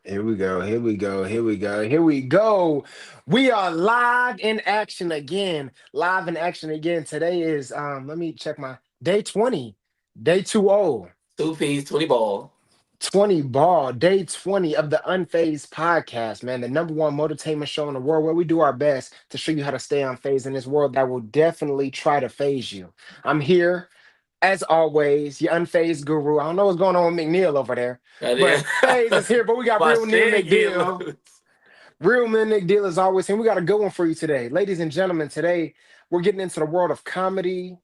Here we go. Here we go. Here we go. Here we go. We are live in action again. Live in action again. Today is let me check my day 20. Day 20. 2 piece, 20 ball. 20 ball, day 20 of the Unphased podcast, man. The number one motortainment show in the world where we do our best to show you how to stay unfazed in this world that will definitely try to phase you. I'm here, as always, your unfazed guru. I don't know what's going on with McNeil over there, Right but there. Phase is here. But we got My real Neil shit get McDeal. loose. Real Men Nick Deal is always here. We got a good one for you today. Ladies and gentlemen, today we're getting into the world of comedy.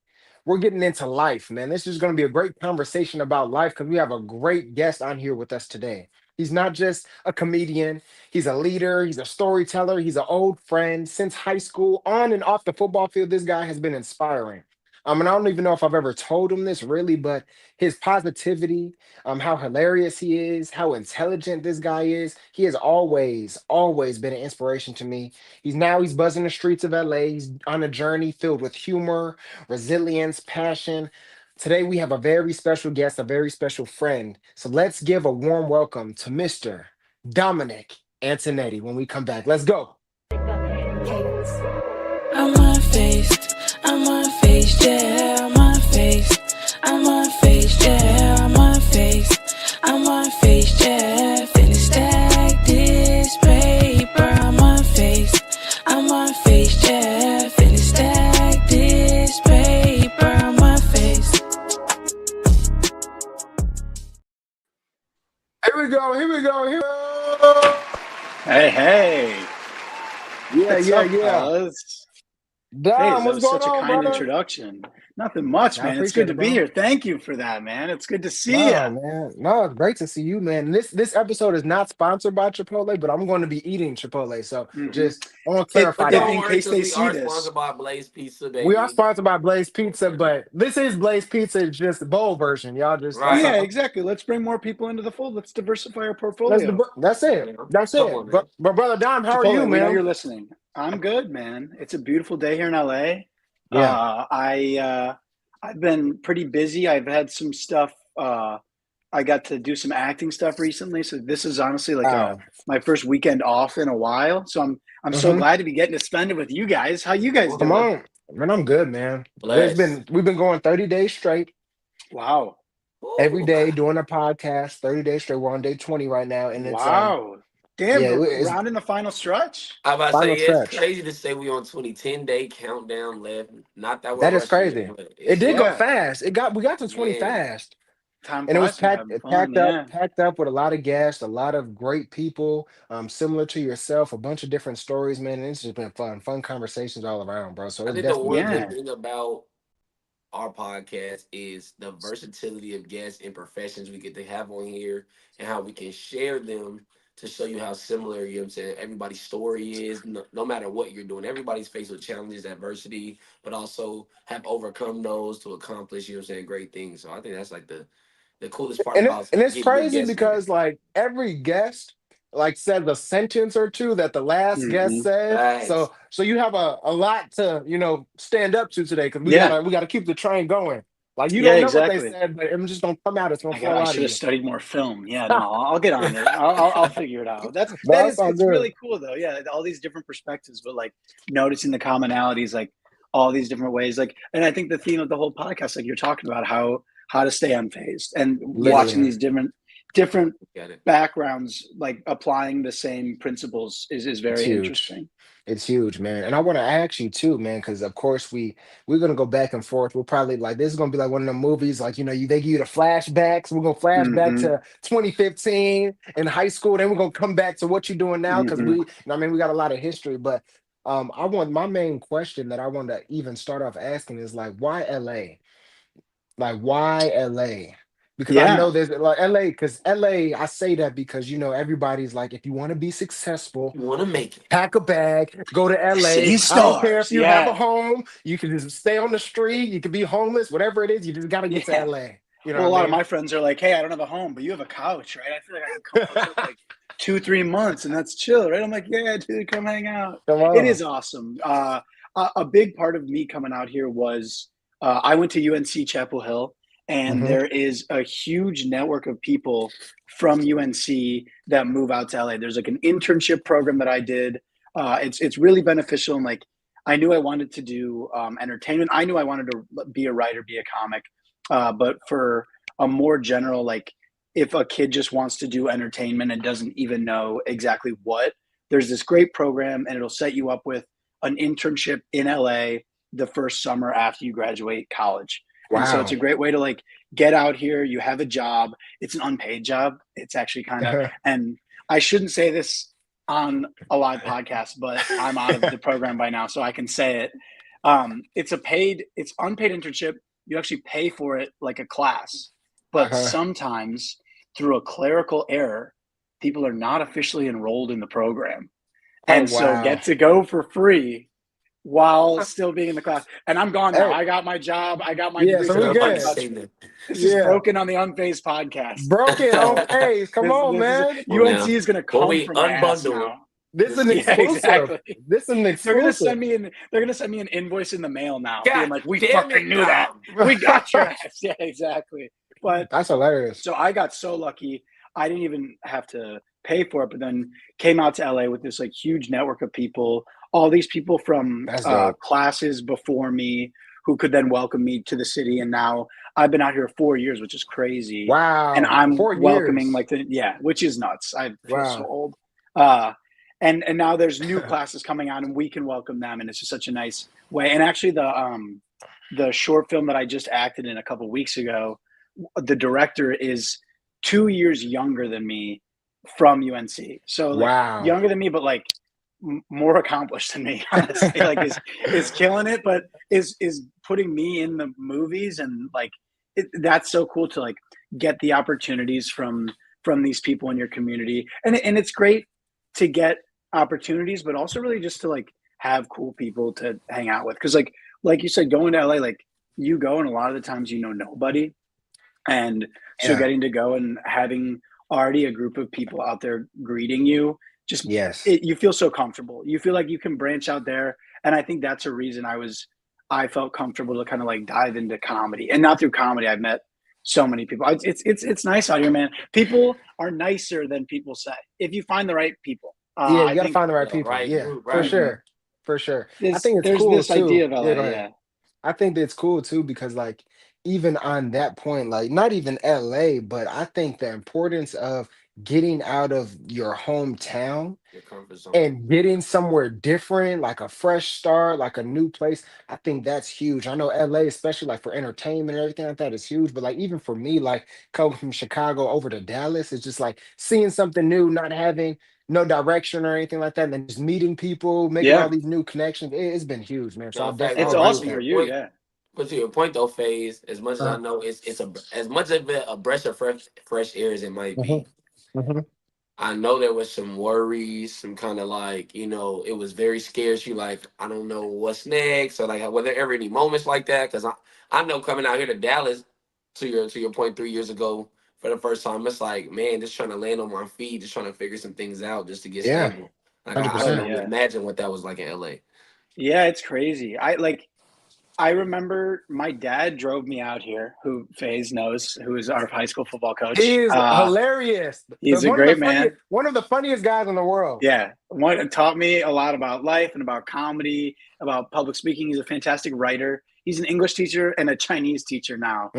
We're getting into life, man. This is going to be a great conversation about life because we have a great guest on here with us today. He's not just a comedian, he's a leader, he's a storyteller, he's an old friend. Since high school, on and off the football field, this guy has been inspiring. And I don't even know if I've ever told him this really, but his positivity, how hilarious he is, how intelligent this guy is. He has always been an inspiration to me. He's buzzing the streets of LA. He's on a journey filled with humor, resilience, passion. Today we have a very special guest, a very special friend. So let's give a warm welcome to Mr. Dominic Antonietti when we come back. Let's go. I'm unfazed, I'm unfazed, yeah, I'm unfazed. I'm unfazed, yeah, I'm unfazed. I'm unfazed, yeah, finna stack this paper. I'm unfazed, I'm unfazed, yeah, finna stack this paper. I'm unfazed. Here we go. Here we go. Here we go. Hey, hey. Yeah, What's yeah, up, yeah. fellas? Dom, Phaz, that what's was going such a on, kind brother? introduction. Nothing much, I man. It's appreciate good it, to be bro. here. Thank you for that, man. It's good to see No, you. man. No, it's great to see you, man. This episode is not sponsored by Chipotle, but I'm going to be eating Chipotle. So Hmm just I want to If, clarify But if don't that. in worry, case because they we see are this, sponsored by Blaze Pizza, We are baby. sponsored by Blaze Pizza, Okay. but this is Blaze Pizza, it's just the bowl version. Y'all just that's Right. yeah, all. exactly. Let's bring more people into the fold. Let's diversify our That's portfolio. that's Come on it. now. That's Come it. on now. But brother Dom, how are you, Chipotle, we know man? you're listening. I'm good, man. It's a beautiful day here in LA. Yeah. I've been pretty busy. I've had some stuff. I got to do some acting stuff recently, so this is honestly like a Wow. my first weekend off in a while. So I'm so Mm-hmm. glad to be getting to spend it with you guys. How you guys Come doing? Okay. on. Man, I'm good, man. Bless. We've been going 30 days straight. Wow, Every Ooh. day doing a podcast, 30 days straight. We're on day 20 right now. And it's wow, damn! yeah, it's Round in the final stretch. I about to final say, yeah, it's stretch. crazy to say we on 2010 day countdown left. Not that we're That is rushing it, crazy. but It it's did go Yeah, fast. We got to 20 man. fast. time And it was flies when you're having fun. Yeah, packed up with a lot of guests, a lot of great people, similar to yourself, a bunch of different stories, man. And it's just been fun conversations all around, bro. So I it's think the definitely one been good yeah. good. thing about our podcast is the versatility of guests and professions we get to have on here and how we can share them to show you how similar, you know what I'm saying, everybody's story is, no matter what you're doing. Everybody's faced with challenges, adversity, but also have overcome those to accomplish, you know what I'm saying, great things. So I think that's like the coolest part about And it's getting good crazy guests on here. because like every guest like said the sentence or two that the last guest hmm said. Facts. So you have a lot to, stand up to today because Yeah, we gotta keep the train going. Like you yeah, don't know what they exactly. said, but it's just gonna come out, it's gonna flow I out of should have you. studied more film. Yeah, no, I'll get on it. I'll figure it out. That That's is all it's good. really cool though. Yeah, all these different perspectives, but like noticing the commonalities, like all these different ways. Like, and I think the theme of the whole podcast, like you're talking about how to stay unfazed and watching Literally. these different Got it. backgrounds, like applying the same principles is It's very huge. interesting. It's huge, man. And I want to ask you too, man, because of course we're gonna go back and forth. We'll probably like this is gonna be like one of the movies, like they give you the flashbacks. We're gonna flash back hmm to 2015 in high school, then we're gonna come back to what you're doing now because hmm I mean we got a lot of history. But I want my main question that I want to even start off asking is like why LA? Like, why LA? Because I Yeah, know there's like LA, because LA, I say that because everybody's like, if you want to be successful, You want to make it. pack a bag, go to LA. city I don't care stars. if you have a Yeah, home, you can just stay on the street, you can be homeless, whatever it is, you just gotta get to yeah. LA. You know what Well, I a lot of mean? my friends are like, "Hey, I don't have a home, but you have a couch, right? I feel like I can come out here for like 2, 3 months, and that's chill, right?" I'm like, "Yeah, dude, come hang out." Come It on. is awesome. A big part of me coming out here was I went to UNC Chapel Hill, and there is a huge network of people from UNC that move out to LA. There's like an internship program that I did. It's really beneficial, and like I knew I wanted to do entertainment. I knew I wanted to be a writer, be a comic, but for a more general, like if a kid just wants to do entertainment and doesn't even know exactly what, there's this great program, and it'll set you up with an internship in LA the first summer after you graduate college. Wow. And so it's a great way to like get out here. You have a job. It's an unpaid job. It's actually kind of, and I shouldn't say this on a live podcast, but I'm out of the program by now, so I can say it. It's unpaid internship. You actually pay for it like a class, but sometimes through a clerical error, people are not officially enrolled in the program, and so get to go for free while still being in the class. And I'm gone now. I got my job. I got my so we're good. This is broken on the Unphazed podcast. Broken Unphazed. Come on, man. UNC is going to come from my ass now. This is an exclusive. Exactly. This is an exclusive. They're gonna send me an invoice in the mail now. God being like, we fucking knew that. We got your ass. Yeah, exactly. But that's hilarious. So I got so lucky. I didn't even have to pay for it, but then came out to LA with this like huge network of people. All these people from classes before me who could then welcome me to the city. And now I've been out here 4 years, which is crazy. Wow. And I'm welcoming which is nuts. I feel so old. And now there's new classes coming out, and we can welcome them, and it's just such a nice way. And actually the short film that I just acted in a couple weeks ago, the director is 2 years younger than me from UNC. So like, younger than me, but like more accomplished than me, honestly. Like is killing it, but is putting me in the movies, and like that's so cool to like get the opportunities from these people in your community. And it's great to get opportunities, but also really just to like have cool people to hang out with. Cause like you said, going to LA, like you go and a lot of the times you know nobody. And so getting to go and having already a group of people out there greeting you, just you feel so comfortable. You feel like you can branch out there. And I think that's a reason I felt comfortable to kind of like dive into comedy. And not through comedy, I've met so many people. It's nice out here, man. People are nicer than people say if you find the right people. You gotta find the right people. For sure. I think it's cool this too. idea of LA, I think that's cool too, because like even on that point, like not even LA, but I think the importance of getting out of your hometown Your comfort zone. and getting somewhere different, like a fresh start, like a new place. I think that's huge. I know LA, especially like for entertainment and everything like that, is huge. But like even for me, like coming from Chicago over to Dallas, it's just like seeing something new, not having no direction or anything like that, and then just meeting people, making all these new connections. It's been huge, man. So it's awesome for you, But to your point though, Phaz, as much as I know it's as much of a breath of fresh air as it might be. I know there was some worries, some kind of like, it was very scarce. You like, I don't know what's next, or like, were there ever any moments like that? Because I know coming out here to Dallas, to your point, 3 years ago for the first time, it's like, man, just trying to land on my feet, just trying to figure some things out, just to get stable. Like I don't imagine what that was like in LA. Yeah, it's crazy. I remember my dad drove me out here, who Phaz knows, who is our high school football coach. He's hilarious. He's a great man. One of the funniest guys in the world. Yeah. Taught me a lot about life and about comedy, about public speaking. He's a fantastic writer. He's an English teacher and a Chinese teacher now.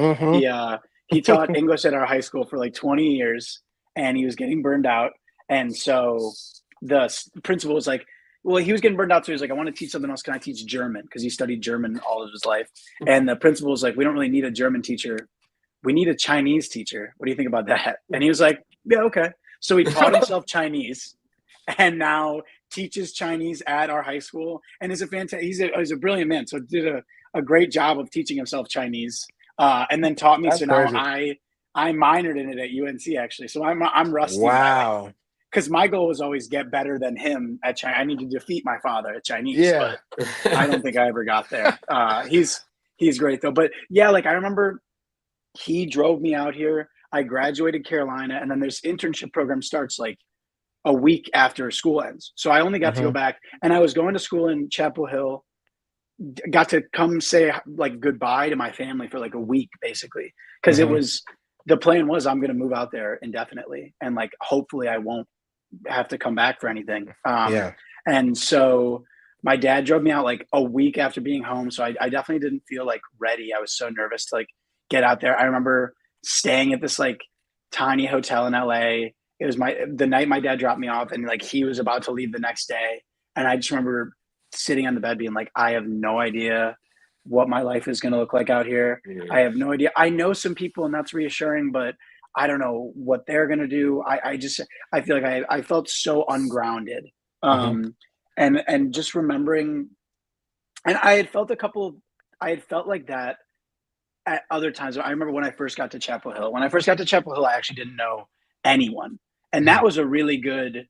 He taught English at our high school for like 20 years, and he was getting burned out. And so the principal was like, well, he was getting burned out, so he was like, I want to teach something else. Can I teach German? Because he studied German all of his life. And the principal was like, we don't really need a German teacher. We need a Chinese teacher. What do you think about that? And he was like, yeah, okay. So he taught himself Chinese, and now teaches Chinese at our high school. And he's a brilliant man. So did a great job of teaching himself Chinese, and then taught me. That's so now crazy. I minored in it at UNC actually. So I'm rusty. Wow. Because my goal was always get better than him at Chinese. I need to defeat my father at Chinese, but I don't think I ever got there. He's great though. But yeah, like I remember he drove me out here. I graduated Carolina, and then this internship program starts like a week after school ends. So I only got to go back, and I was going to school in Chapel Hill, got to come say like goodbye to my family for like a week, basically, because it was the plan was I'm going to move out there indefinitely, and like hopefully I won't have to come back for anything. And so my dad drove me out like a week after being home, so I definitely didn't feel like ready. I was so nervous to like get out there. I remember staying at this like tiny hotel in LA. It was the night my dad dropped me off, and like he was about to leave the next day, and I just remember sitting on the bed being like, I have no idea what my life is going to look like out here. I have no idea. I know some people, and that's reassuring, but I don't know what they're going to do. I feel like I felt so ungrounded. And just remembering, and I had felt like that at other times. I remember when I first got to Chapel Hill. When I first got to Chapel Hill, I actually didn't know anyone. And that was a really good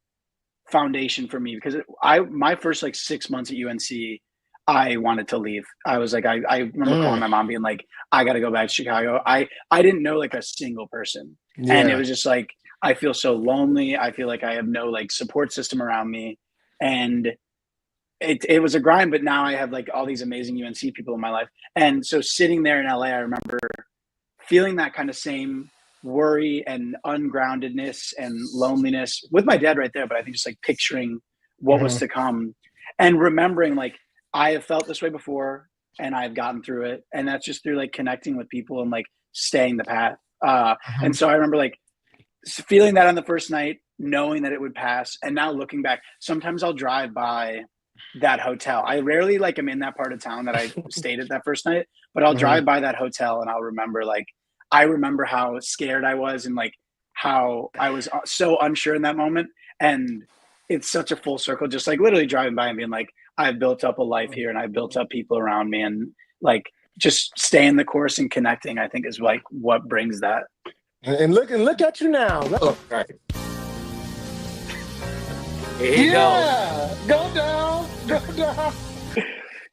foundation for me, because my first like 6 months at UNC, I wanted to leave. I was like, I remember calling my mom being like, I got to go back to Chicago. I didn't know like a single person. And it was just like, I feel so lonely. I feel like I have no like support system around me. And it was a grind, but now I have like all these amazing UNC people in my life. And so sitting there in LA, I remember feeling that kind of same worry and ungroundedness and loneliness with my dad right there. But I think just like picturing what was to come and remembering like I have felt this way before and I've gotten through it. And that's just through like connecting with people and like staying the path. And so I remember like feeling that on the first night, knowing that it would pass. And now looking back, sometimes I'll drive by that hotel. I rarely like am in that part of town that I stayed at that first night, but I'll drive by that hotel and I'll remember like, I remember how scared I was and like how I was so unsure in that moment. And it's such a full circle, just like literally driving by and being like, I've built up a life here and I've built up people around me, and like just staying the course and connecting, I think is like what brings that. And look at you now. Oh, right. Here you go. Go down.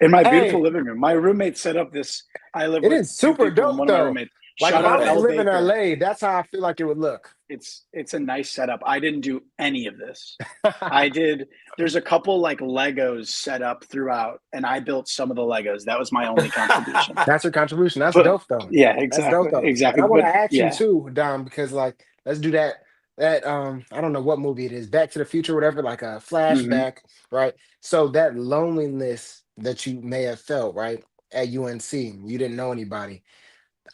In my beautiful living room, my roommate set up this. It is super dope though. Like if I was living in LA, that's how I feel like it would look. It's a nice setup. I didn't do any of this. There's a couple like Legos set up throughout, and I built some of the Legos. That was my only contribution. That's your contribution. That's dope though. Yeah, exactly. That's dope, though. Exactly. And I want to ask you too, Dom, because like let's do that I don't know what movie it is, Back to the Future, whatever, like a flashback, right? So that loneliness that you may have felt, right, at UNC, you didn't know anybody.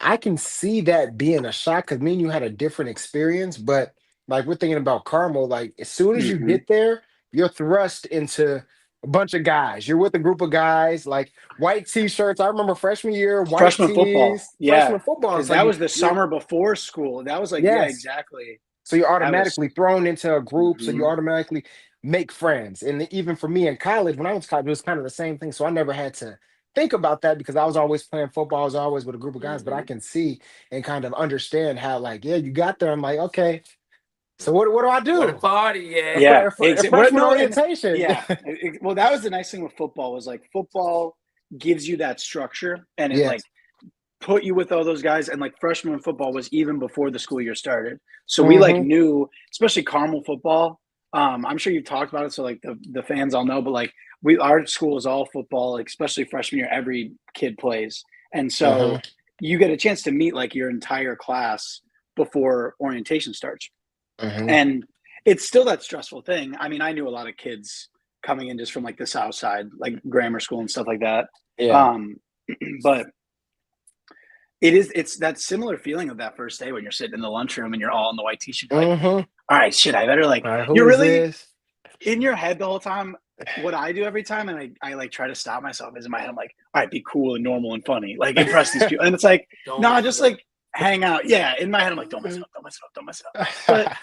I can see that being a shock because me and you had a different experience, but like we're thinking about Carmel, like as soon as you get there, you're thrust into a bunch of guys. You're with a group of guys, like white t-shirts. I remember freshman year, white freshman tees, football. Freshman football. Because that was the summer before school. That was like, yeah, exactly. So you're automatically thrown into a group, so you automatically make friends. And even for me in college, when I was in college, it was kind of the same thing. So I never had to think about that because I was always playing football. I was always with a group of guys, but I can see and kind of understand how, like, yeah, you got there. I'm like, okay, so what do I do? What a party, yeah. Freshman orientation. Yeah. Well, that was the nice thing with football was like football gives you that structure and it like put you with all those guys. And like freshman football was even before the school year started. So we like knew, especially Carmel football. I'm sure you've talked about it. So like the fans all know, but like our school is all football, like especially freshman year, every kid plays. And so you get a chance to meet like your entire class before orientation starts. And it's still that stressful thing. I mean, I knew a lot of kids coming in just from like the South Side, like grammar school and stuff like that. But it's that similar feeling of that first day when you're sitting in the lunchroom and you're all in the white t-shirt. Like, all right, shit, I better like, you're really in your head the whole time. What I do every time, and I like try to stop myself is in my head, I'm like, all right, be cool and normal and funny, like impress these people. And it's like, no, just like hang out. Yeah. In my head, I'm like, don't mess it up. But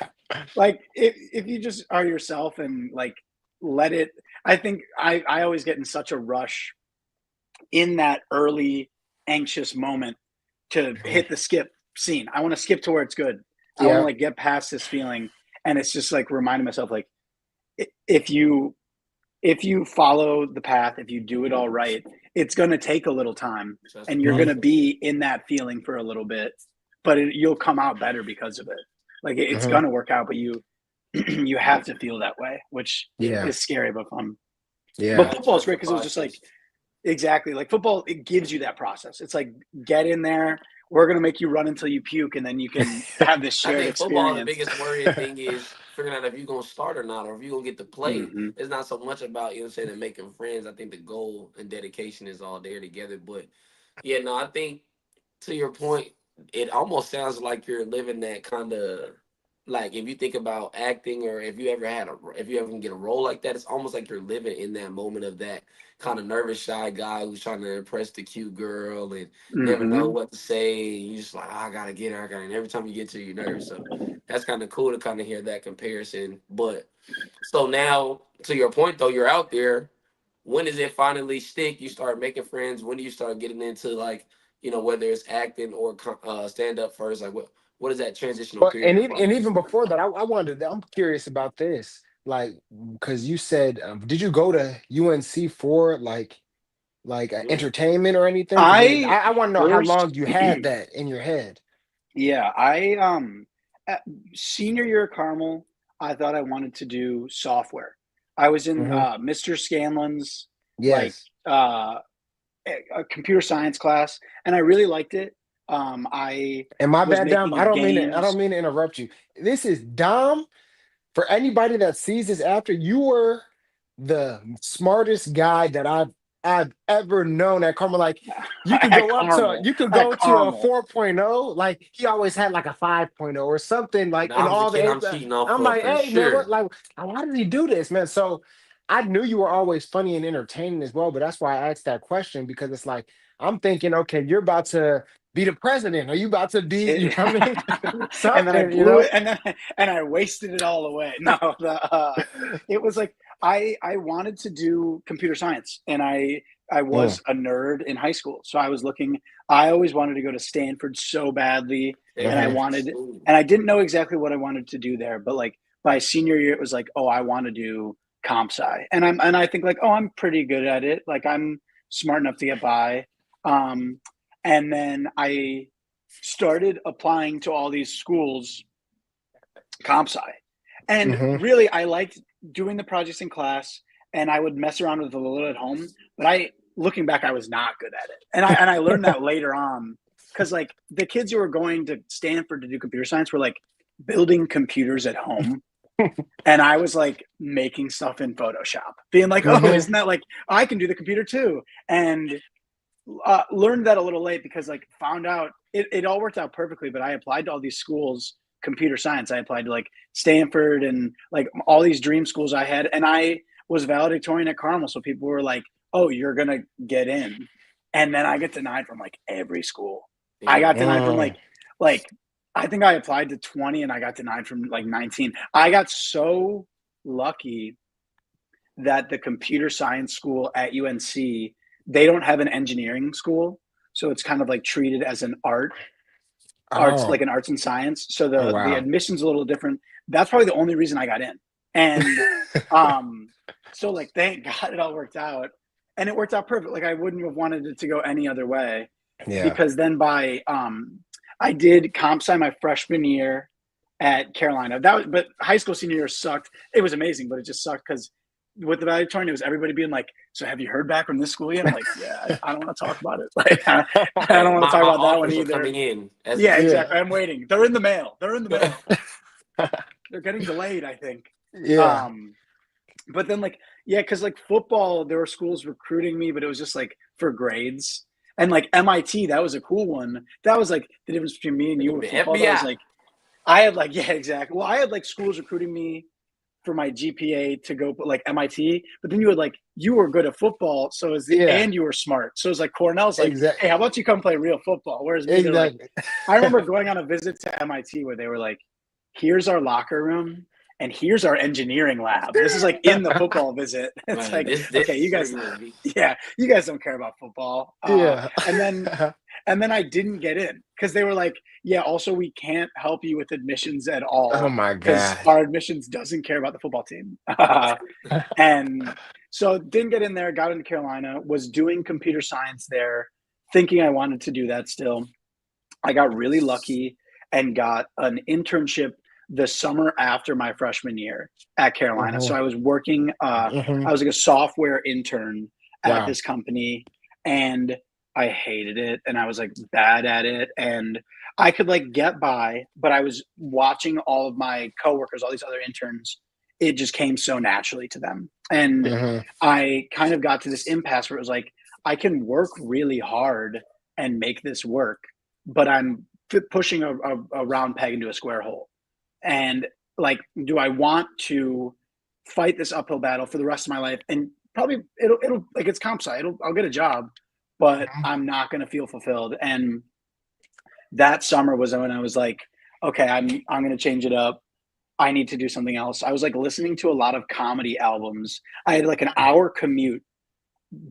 like, if you just are yourself and like, let it, I think I always get in such a rush in that early anxious moment to hit the skip scene. I want to skip to where it's good. I want to like get past this feeling. And it's just like reminding myself, like, if you follow the path, if you do it all right, it's going to take a little time and you're going to be in that feeling for a little bit, but you'll come out better because of it. Like it's going to work out, but you have to feel that way, which is scary but fun. But football is great because it was just like, Exactly. Like football, it gives you that process. It's like, get in there. We're going to make you run until you puke, and then you can have this I shared think football, the experience. biggest worrying thing is figuring out if you're gonna start or not, or if you're gonna get to play. Hmm. It's not so much about, you know what I'm saying, and making friends. I think the goal and dedication is all there together. But yeah, no, I think to your point, it almost sounds like you're living that kind of, like, if you think about acting, or if you ever if you ever can get a role like that, it's almost like you're living in that moment of that kind of nervous, shy guy who's trying to impress the cute girl and never know Hmm. what to say. And you just like, oh, I gotta get her, and every time you get to, you're nervous. So that's kind of cool to kind of hear that comparison. But so now, to your point though, you're out there. When does it finally stick? You start making friends. When do you start getting into, like, whether it's acting or stand up first? Like, what is that transitional But period look and like? even before that, I wanted. I'm curious about this, like, because you said, did you go to UNC for like Yeah. entertainment or anything? Because I I want to know how first, long you had that in your head. yeah, at senior year at Carmel, I thought I wanted to do software. I was in Hmm. Mr. Scanlon's like Yes. a computer science class, and I really liked it. I And my was bad, Dom. making I don't games. mean to interrupt you. This is Dom. For anybody that sees this after, you were the smartest guy that I've ever known at Carmel. Like At Carmel. you could At go to a Carmel. 4.0. Like he always had like a 5.0 or something like Now in I'm the all kid the I'm cheating off I'm of like, for hey man, what sure. like why did he do this, man? So I knew you were always funny and entertaining as well, but that's why I asked that question because it's like I'm thinking, okay, you're about to be the president. Are you about to be, you It, know what I mean? and then I Something, you blew know? it, and I wasted it all away. No, it was like I wanted to do computer science, and I Mm, was a nerd in high school, so I was looking. I always wanted to go to Stanford so badly, and Favorite mhm. school. I didn't know exactly what I wanted to do there, but like by senior year, it was like, oh, I want to do comp sci, and I think like, oh, I'm pretty good at it. Like I'm smart enough to get by. Um, and then I started applying to all these schools, comp sci, and Mhm. really I liked doing the projects in class, and I would mess around with it a little at home. But looking back, I was not good at it, and I learned that later on because like the kids who were going to Stanford to do computer science were like building computers at home. And I was like making stuff in Photoshop, being like, "Oh, Mhm. isn't that like I can do the computer too?" And learned that a little late because like found out it all worked out perfectly. But I applied to all these schools, computer science. I applied to like Stanford and like all these dream schools I had, and I was valedictorian at Carmel. So people were like, "Oh, you're gonna get in," and then I get denied from like every school. I got Damn. denied from Mm. like I think I applied to 20 and I got denied from like 19. I got so lucky that the computer science school at UNC, they don't have an engineering school, so it's kind of like treated as an arts like Oh, an arts and science. So oh the wow. admission's a little different. That's probably the only reason I got in. And um so like thank God it all worked out. And it worked out perfect. Like I wouldn't have wanted it to go any other way Yeah. because then by I did comp sci my freshman year at Carolina. That was, but high school senior year sucked. It was amazing, but it just sucked because with the valedictorian, it was everybody being like, "So have you heard back from this school yet?" I'm like, "Yeah, I don't want to talk about it. Like, I don't want to My talk about that one offers are either." coming in as we Yeah, speak. exactly. I'm waiting. They're in the mail. They're in the mail. They're getting delayed, I think. Yeah. Um, but then like, yeah, because like football, there were schools recruiting me, but it was just like for grades. And like MIT, that was a cool one. That was like the difference between me and you Nigga with been football. That was FBI. like I had like yeah, exactly. Well, I had like schools recruiting me for my GPA to go like MIT, but then you were good at football, so Yeah. and you were smart. So it's like Cornell's like, hey, Exactly. how about you come play real football? Whereas me, they're like, Exactly. I remember going on a visit to MIT where they were like, here's our locker room and here's our engineering lab. This is like in the football visit. It's Right. like, This okay, is you guys, certainly. yeah, you guys don't care about football. Yeah. And then I didn't get in because they were like, yeah, also we can't help you with admissions at Oh all my because gosh. our admissions doesn't care about the football team. And so didn't get in there, got into Carolina, was doing computer science there, thinking I wanted to do that still. I got really lucky and got an internship the summer after my freshman year at Carolina. So Mhm. I was working, I Mhm. was like a software intern at Wow. this company. and I hated it, and I was like bad at it, and I could like get by, but I was watching all of my coworkers, all these other interns. It just came so naturally to them, and I kind of got to this impasse where it was like I can work really hard and make this work, but I'm pushing a round peg into a square hole. And like, do I want to fight this uphill battle for the rest of my life? And probably it'll like it's comp sci. I'll get a job, but I'm not going to feel fulfilled. And that summer was when I was like, okay, I'm going to change it up. I need to do something else. I was like listening to a lot of comedy albums. I had like an hour commute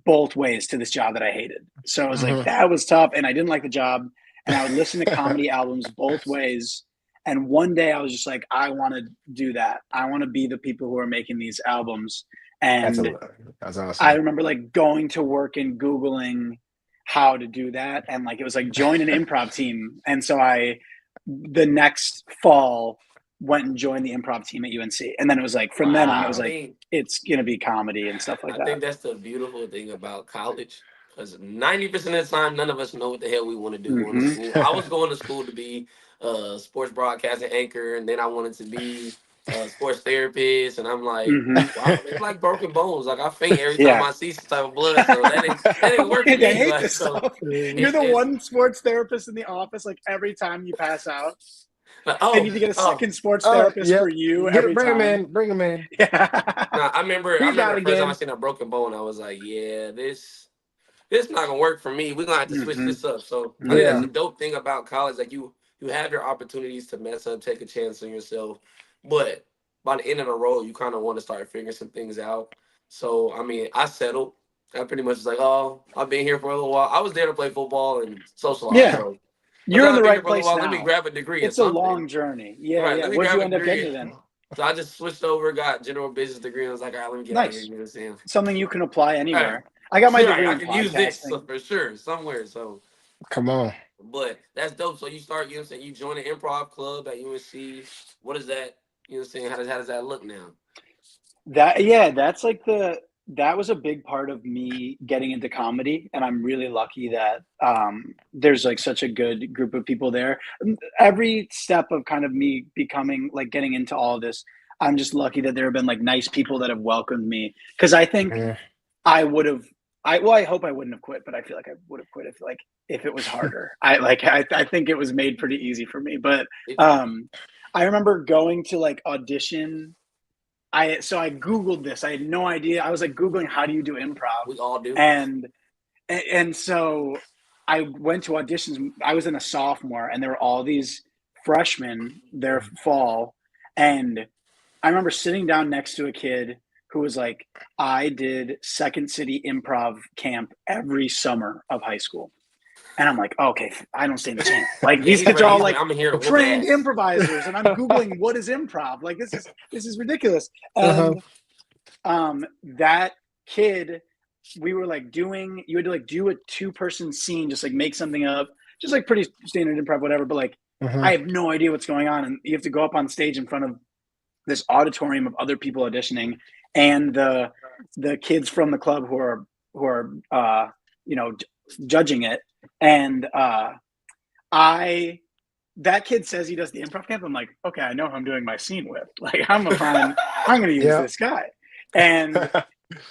both ways to this job that I hated. So I was like, that was tough. And I didn't like the job. And I would listen to comedy albums both ways. And one day I was just like, I want to do that. I want to be the people who are making these albums. And that's awesome. I remember like going to work and Googling how to do that. And like, it was like join an improv team. And so the next fall went and joined the improv team at UNC. And then it was like, from then on, it was like, it's going to be comedy and stuff like that. I think that's the beautiful thing about college. Because 90% of the time, none of us know what the hell we want to do going to school. I was going to school to be a sports broadcasting anchor, and then I wanted to be a sports therapist. And I'm like, wow, it's like broken bones. Like I faint every time I see some type of blood. So that ain't working. I hate this stuff. You're the one sports therapist in the office. Like every time you pass out, I need to get a second sports therapist for you. Bring him in. Yeah. No, I remember the first time I seen a broken bone, I was like, yeah, this not gonna work for me. We're gonna have to switch this up. So I think that's the dope thing about college. Like you have your opportunities to mess up, take a chance on yourself, but by the end of the road, you kind of want to start figuring some things out. So I mean, I settled. I pretty much was like, oh, I've been here for a little while. I was there to play football and socialize. Yeah. So you're in the right place now. Let me grab a degree. It's a long journey. Yeah. What'd you end up getting then? So I just switched over, got general business degree, and I was like, all right, let me get out of here. You know what I'm saying? Something you can apply anywhere. Right. I got my degree in I can use this for sure somewhere. So come on. But that's dope. So you start, you know what I'm saying? You join an improv club at UNC. What is that? You know what I'm saying? How does that look now? That's like that was a big part of me getting into comedy, and I'm really lucky that there's like such a good group of people there. Every step of kind of me becoming like getting into all of this, I'm just lucky that there have been like nice people that have welcomed me, because I think I would have. I hope I wouldn't have quit, but I feel like I would have quit if it was harder. I think it was made pretty easy for me, but I remember going to like audition. So I Googled this. I had no idea. I was like Googling, how do you do improv? We all do. And so I went to auditions. I was in a sophomore, and there were all these freshmen there fall. And I remember sitting down next to a kid who was like, I did Second City improv camp every summer of high school. And I'm like, okay, I don't stand a chance. Like these kids are all like trained improvisers, and I'm Googling what is improv. Like this is ridiculous. And that kid, we were like you had to like do a 2-person scene, just like make something up, just like pretty standard improv, whatever. But like I have no idea what's going on, and you have to go up on stage in front of this auditorium of other people auditioning, and the kids from the club who are judging it. And that kid says he does the improv camp. I'm like, okay, I know who I'm doing my scene with. Like I'm going to use this guy. And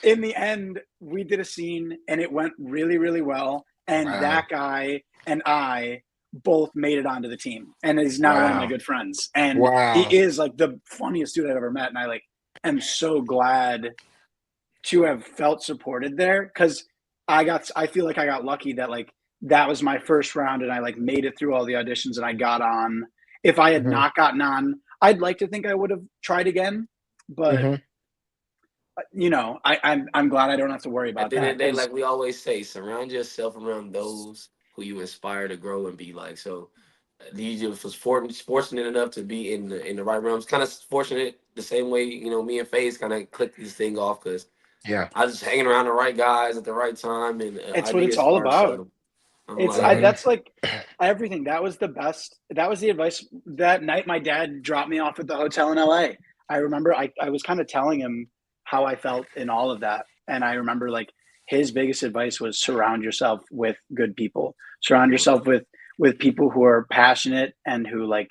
in the end, we did a scene, and it went really, really well. And that guy and I both made it onto the team, and he's now one of my good friends. And he is like the funniest dude I've ever met. And I am so glad to have felt supported there, because I feel like I got lucky that like that was my first round, and I like made it through all the auditions, and I got on. If I had not gotten on, I'd like to think I would have tried again, but I'm glad I don't have to worry about that. At the end of the day, like we always say, surround yourself around those who you inspire to grow and be like. So you was fortunate enough to be in the right realms. Kind of fortunate the same way, me and Phaz kind of clicked this thing off, because I was just hanging around the right guys at the right time, and it's what it's all about. That's like everything. That was the best. That was the advice that night. My dad dropped me off at the hotel in LA. I remember I was kind of telling him how I felt in all of that, and I remember like his biggest advice was surround yourself with good people. Surround yourself with people who are passionate and who like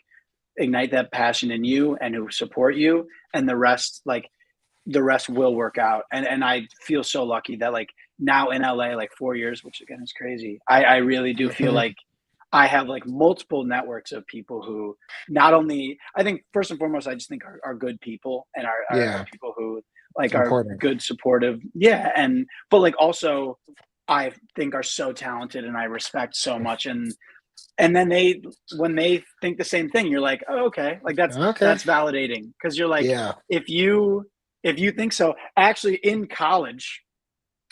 ignite that passion in you and who support you, and the rest will work out. And I feel so lucky that like now in LA, like 4 years, which again is crazy. I really do feel like I have like multiple networks of people who not only, I think first and foremost, I just think are good people and are people who like are good, supportive. Yeah. But like also I think are so talented and I respect so much. And then when they think the same thing, you're like, oh, okay. Like that's validating. Cause you're like, if you think so, actually in college,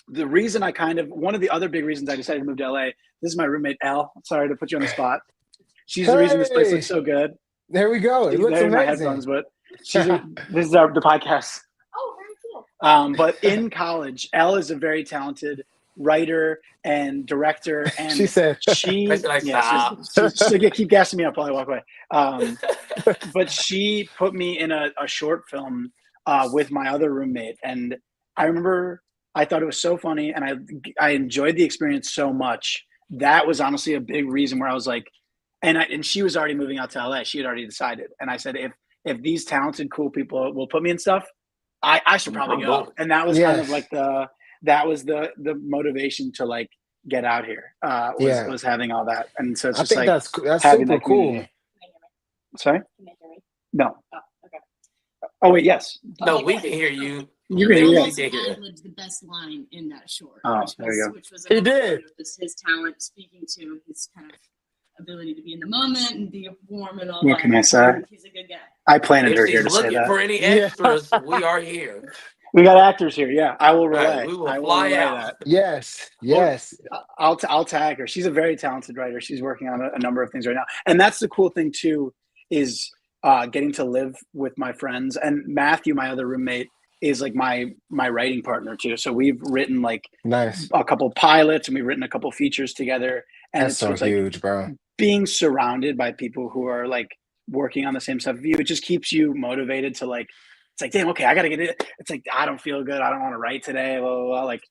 the reason one of the other big reasons I decided to move to LA, this is my roommate, Elle. Sorry to put you on the spot. She's the reason this place looks so good. There we go. It looks amazing. My headphones, but this is the podcast. Oh, very cool. But in college, Elle is a very talented writer and director, and she said she's keep gassing me up while I walk away. But she put me in a short film with my other roommate, and I remember I thought it was so funny, and I enjoyed the experience so much. That was honestly a big reason where I was like, and she was already moving out to LA. She had already decided, and I said, if these talented, cool people will put me in stuff, I should probably go. And that was kind of like the motivation to like get out here. Was having all that, and so it's just like that's super cool. Sorry? No. Oh, okay. Oh wait, yes. No, we can hear you. You can hear you. Ad-libbed the best line in that short. There you go. Which was he did. His talent speaking to his kind of ability to be in the moment and be warm and all what that. Can I say? He's a good guy. I planted her here to say that. For any extras, we are here. We got actors here. Yeah, I will relay. Right, we will fly out. That. Yes. I'll tag her. She's a very talented writer. She's working on a number of things right now. And that's the cool thing too, is getting to live with my friends. And Matthew, my other roommate, is like my writing partner too. So we've written like a couple pilots and we've written a couple features together. And that's so huge, like, bro. Being surrounded by people who are like working on the same stuff as you, it just keeps you motivated to like, it's like, damn, okay, I got to get it. It's like, I don't feel good. I don't want to write today. Blah, blah, blah. Like,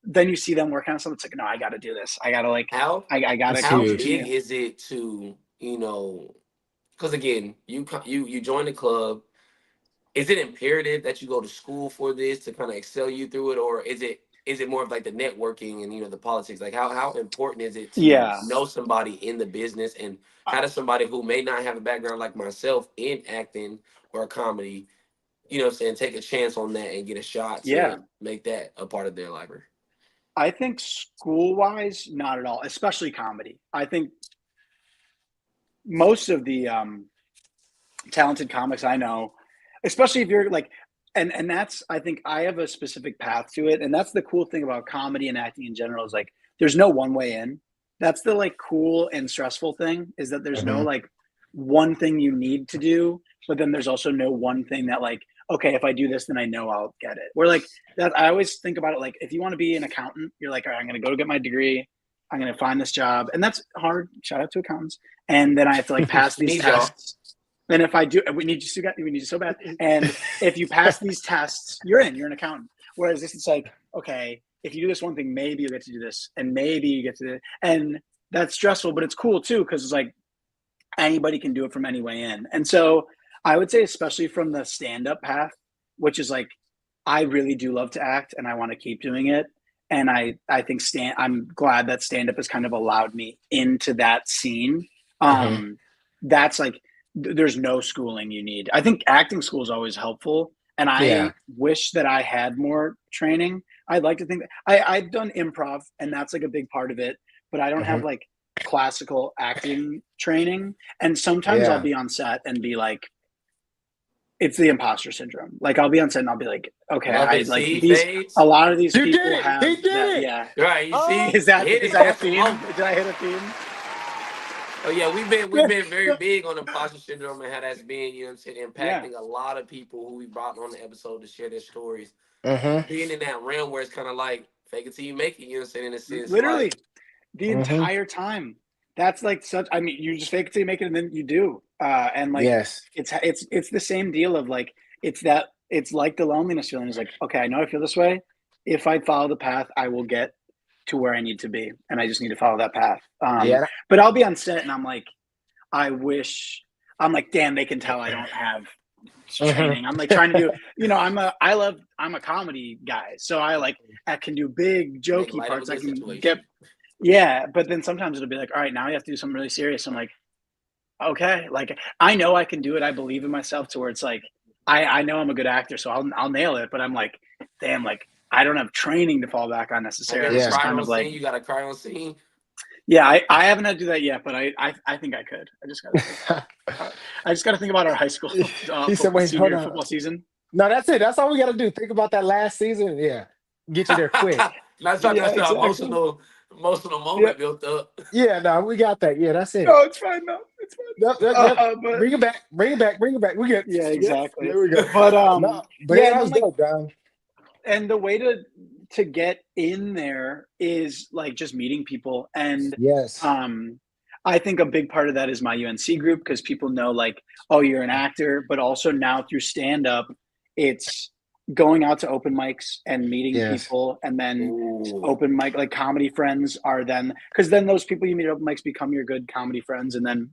then you see them working on something. It's like, no, I got to do this. I got to like, I got to. How big is it to, because again, you join the club. Is it imperative that you go to school for this to kind of excel you through it? Or is it more of like the networking and, the politics? Like how important is it to know somebody in the business, and how does somebody who may not have a background like myself in acting or comedy, take a chance on that and get a shot to make that a part of their library? I think school-wise, not at all, especially comedy. I think most of the talented comics I know, especially if you're like, and that's, I think I have a specific path to it. And that's the cool thing about comedy and acting in general, is like, there's no one way in. That's the like cool and stressful thing, is that there's no like one thing you need to do, but then there's also no one thing that like, okay, if I do this, then I know I'll get it. Where like that, I always think about it like, if you want to be an accountant, you're like, all right, I'm going to go get my degree. I'm going to find this job. And that's hard. Shout out to accountants. And then I have to like pass these tests. And if I do, we need you so bad. And if you pass these tests, you're an accountant. Whereas this is like, okay, if you do this one thing, maybe you get to do this, and maybe you get to do it. And that's stressful, but it's cool too, because it's like anybody can do it from any way in. And so I would say, especially from the stand-up path, which is like, I really do love to act and I want to keep doing it. And I think I'm glad that stand-up has kind of allowed me into that scene. That's like, there's no schooling you need. I think acting school is always helpful. And I wish that I had more training. I'd like to think that I've done improv, and that's like a big part of it, but I don't have like classical acting training. And sometimes I'll be on set and be like, it's the imposter syndrome. Like I'll be on set and I'll be like, okay, a lot of these people have that, yeah. Right. You see? Is that a theme? Did I hit a theme? Oh yeah, we've been very big on imposter syndrome and how that's been, impacting a lot of people who we brought on the episode to share their stories. Being in that realm where it's kind of like fake it till you make it, in a sense. Literally, the entire time. That's like such. I mean, you just fake it till you make it, and then you do. And like, it's the same deal of like, it's like the loneliness feeling. Is like, okay, I know I feel this way. if I follow the path, I will get to where I need to be, and I just need to follow that path. Yeah. But I'll be on set, and I'm like, damn, they can tell I don't have training. I'm like trying to do, I'm a comedy guy, so I can do big jokey parts. I can get, but then sometimes it'll be like, all right, now you have to do something really serious. I'm like, okay, like I know I can do it. I believe in myself to where it's like, I know I'm a good actor, so I'll nail it. But I'm like, damn, like I don't have training to fall back on necessarily. Yeah. It's kind of like, you got to cry on scene. Yeah, I haven't had to do that yet, but I think I could. I just got to think about our high school football season. No, that's it. That's all we got to do. Think about that last season. Yeah, get you there quick. That's emotional moment built up. Yeah, no, we got that. Yeah, that's it. No, it's fine. No, it's fine. But bring it back. We get. Yeah, exactly. There we go. But that was dope, Don. And the way to get in there is like just meeting people, and yes, I think a big part of that is my UNC group, because people know like, oh, you're an actor, but also now through stand up, it's going out to open mics and meeting people, and then open mic, like comedy friends are then, because then those people you meet at open mics become your good comedy friends, and then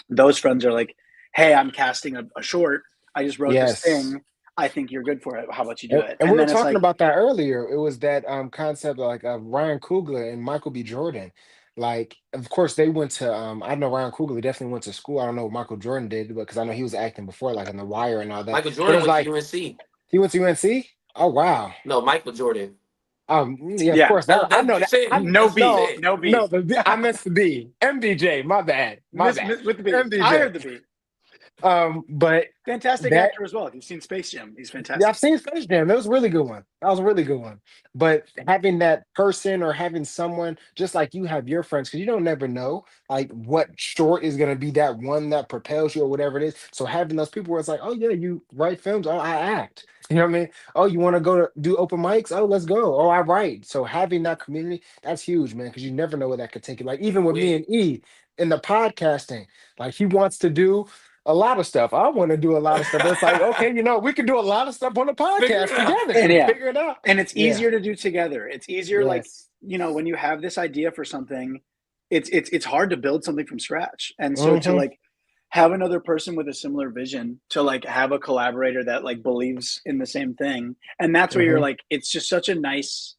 those friends are like, hey, I'm casting a short, I just wrote this thing, I think you're good for it, how about you do it? And we were talking about that earlier. It was that concept like of Ryan Coogler and Michael B. Jordan. Like, of course, they went to I know Ryan Coogler definitely went to school. I don't know what Michael Jordan did, because I know he was acting before, like in The Wire and all that. Michael Jordan went to UNC. He went to UNC? Oh wow. No, Michael Jordan. Yeah, of course. I know that. No B. No, I missed the B. MDJ, my bad. With the B. MDJ. I heard the B. But fantastic actor as well. If you've seen Space Jam, he's fantastic. Yeah, I've seen Space Jam. That was a really good one. But having that person, or having someone just like you have your friends, because you don't never know like what short is gonna be that one that propels you or whatever it is. So having those people where it's like, oh yeah, you write films, oh I act. You know what I mean? Oh, you want to go to do open mics? Oh, let's go. Oh, I write. So having that community, that's huge, man, because you never know where that could take you. Like even with me and E in the podcasting, like he wants to do a lot of stuff. I want to do a lot of stuff. It's like, okay, we can do a lot to on the podcast together and figure it out. And it's easier to do together. It's easier, like, when you have this idea for something, it's hard to build something from scratch. And so to like have another person with a similar vision, to like have a collaborator that like believes in the same thing. And that's where you're like, it's just such a nice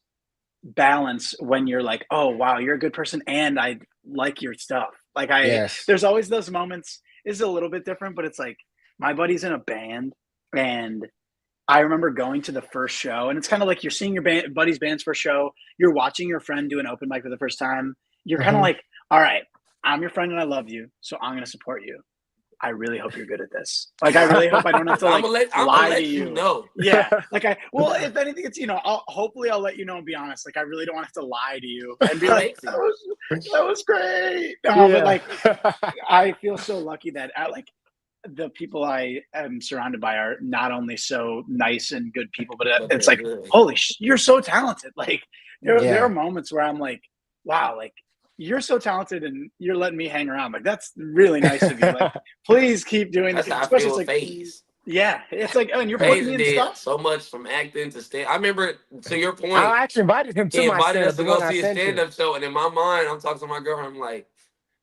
balance when you're like, oh wow, you're a good person and I like your stuff. Like there's always those moments. Is a little bit different, but it's like my buddy's in a band, and I remember going to the first show, and it's kind of like you're seeing your buddy's band's first show, you're watching your friend do an open mic for the first time, you're kind of like, all right, I'm your friend and I love you, so I'm going to support you. I really hope you're good at this. Like, I really hope I don't have to like lie to you. Yeah. Like if anything, it's, hopefully I'll let you know and be honest. Like, I really don't want to have to lie to you and be like, that was great. But like, I feel so lucky that the people I am surrounded by are not only so nice and good people, but it's like, holy you're so talented. Like there are moments where I'm like, wow, like, you're so talented and you're letting me hang around. Like, that's really nice of you. Like, please keep doing this. Especially like, Phaz. Yeah. It's like, and you're putting me in stuff. So much from acting to stand. I remember, to your point, I actually invited him to my stand-up. To go see a stand-up show. And in my mind, I'm talking to my girlfriend. I'm like,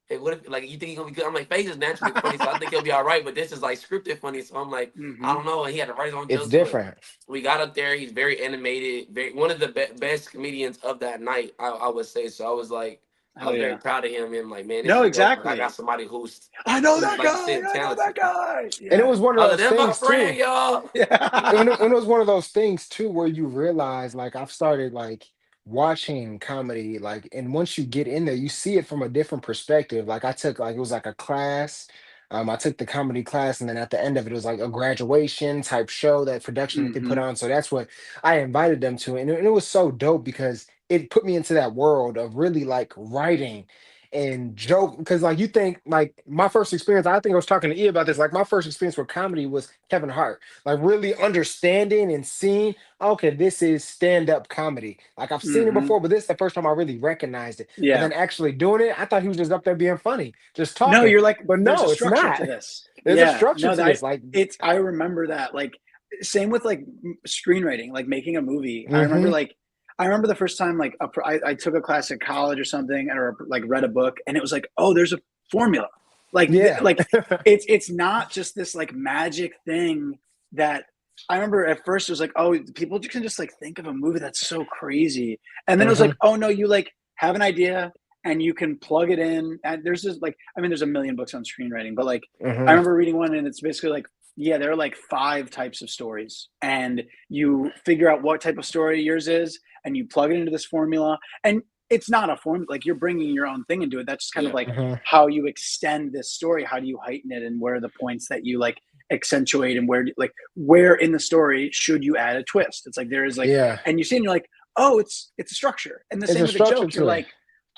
hey, what if, like, you think he's gonna be good? I'm like, Phaz is naturally funny, so I think he'll be all right. But this is like scripted funny, so I'm like, I don't know. And he had to write his own jokes. It's different. We got up there. He's very animated. One of the best comedians of that night, I would say. So I was like, I'm very proud of him, and like, man, exactly. I got somebody who's I know that guy. Yeah. And it was one of those things my friend, too. Y'all. And it was one of those things too, where you realize, like, I've started like watching comedy, like, and once you get in there, you see it from a different perspective. Like, I took it was like a class. I took the comedy class, and then at the end of it was like a graduation type show, that production that they put on. So that's what I invited them to, and it was so dope because it put me into that world of really like writing and joke. Because like, you think like my first experience, I think I was talking to E about this, like my first experience with comedy was Kevin Hart, like really understanding and seeing, okay, this is stand-up comedy. Like, I've seen it before, but this is the first time I really recognized it. And then actually doing it, I thought he was just up there being funny, just talking. No, you're like, but no, it's not. To this. There's a structure to this. Like, I remember that. Like, same with like screenwriting, like making a movie. I remember like I remember the first time like I took a class at college or something, or like read a book, and it was like, oh, there's a formula. Like Yeah. like it's not just this like magic thing that I remember at first it was like, oh, people can just like think of a movie that's so crazy, and then it was like, oh no, you like have an idea and you can plug it in, and there's just like, I mean, there's a million books on screenwriting, but like I remember reading one and it's basically like, yeah, there are like 5 types of stories, and you figure out what type of story yours is, and you plug it into this formula, and it's not a form, like you're bringing your own thing into it. That's just kind of like how you extend this story. How do you heighten it, and where are the points that you like accentuate, and where in the story should you add a twist? It's like there is like, and you see, and you're like, oh, it's a structure. And the same with the joke. You're like,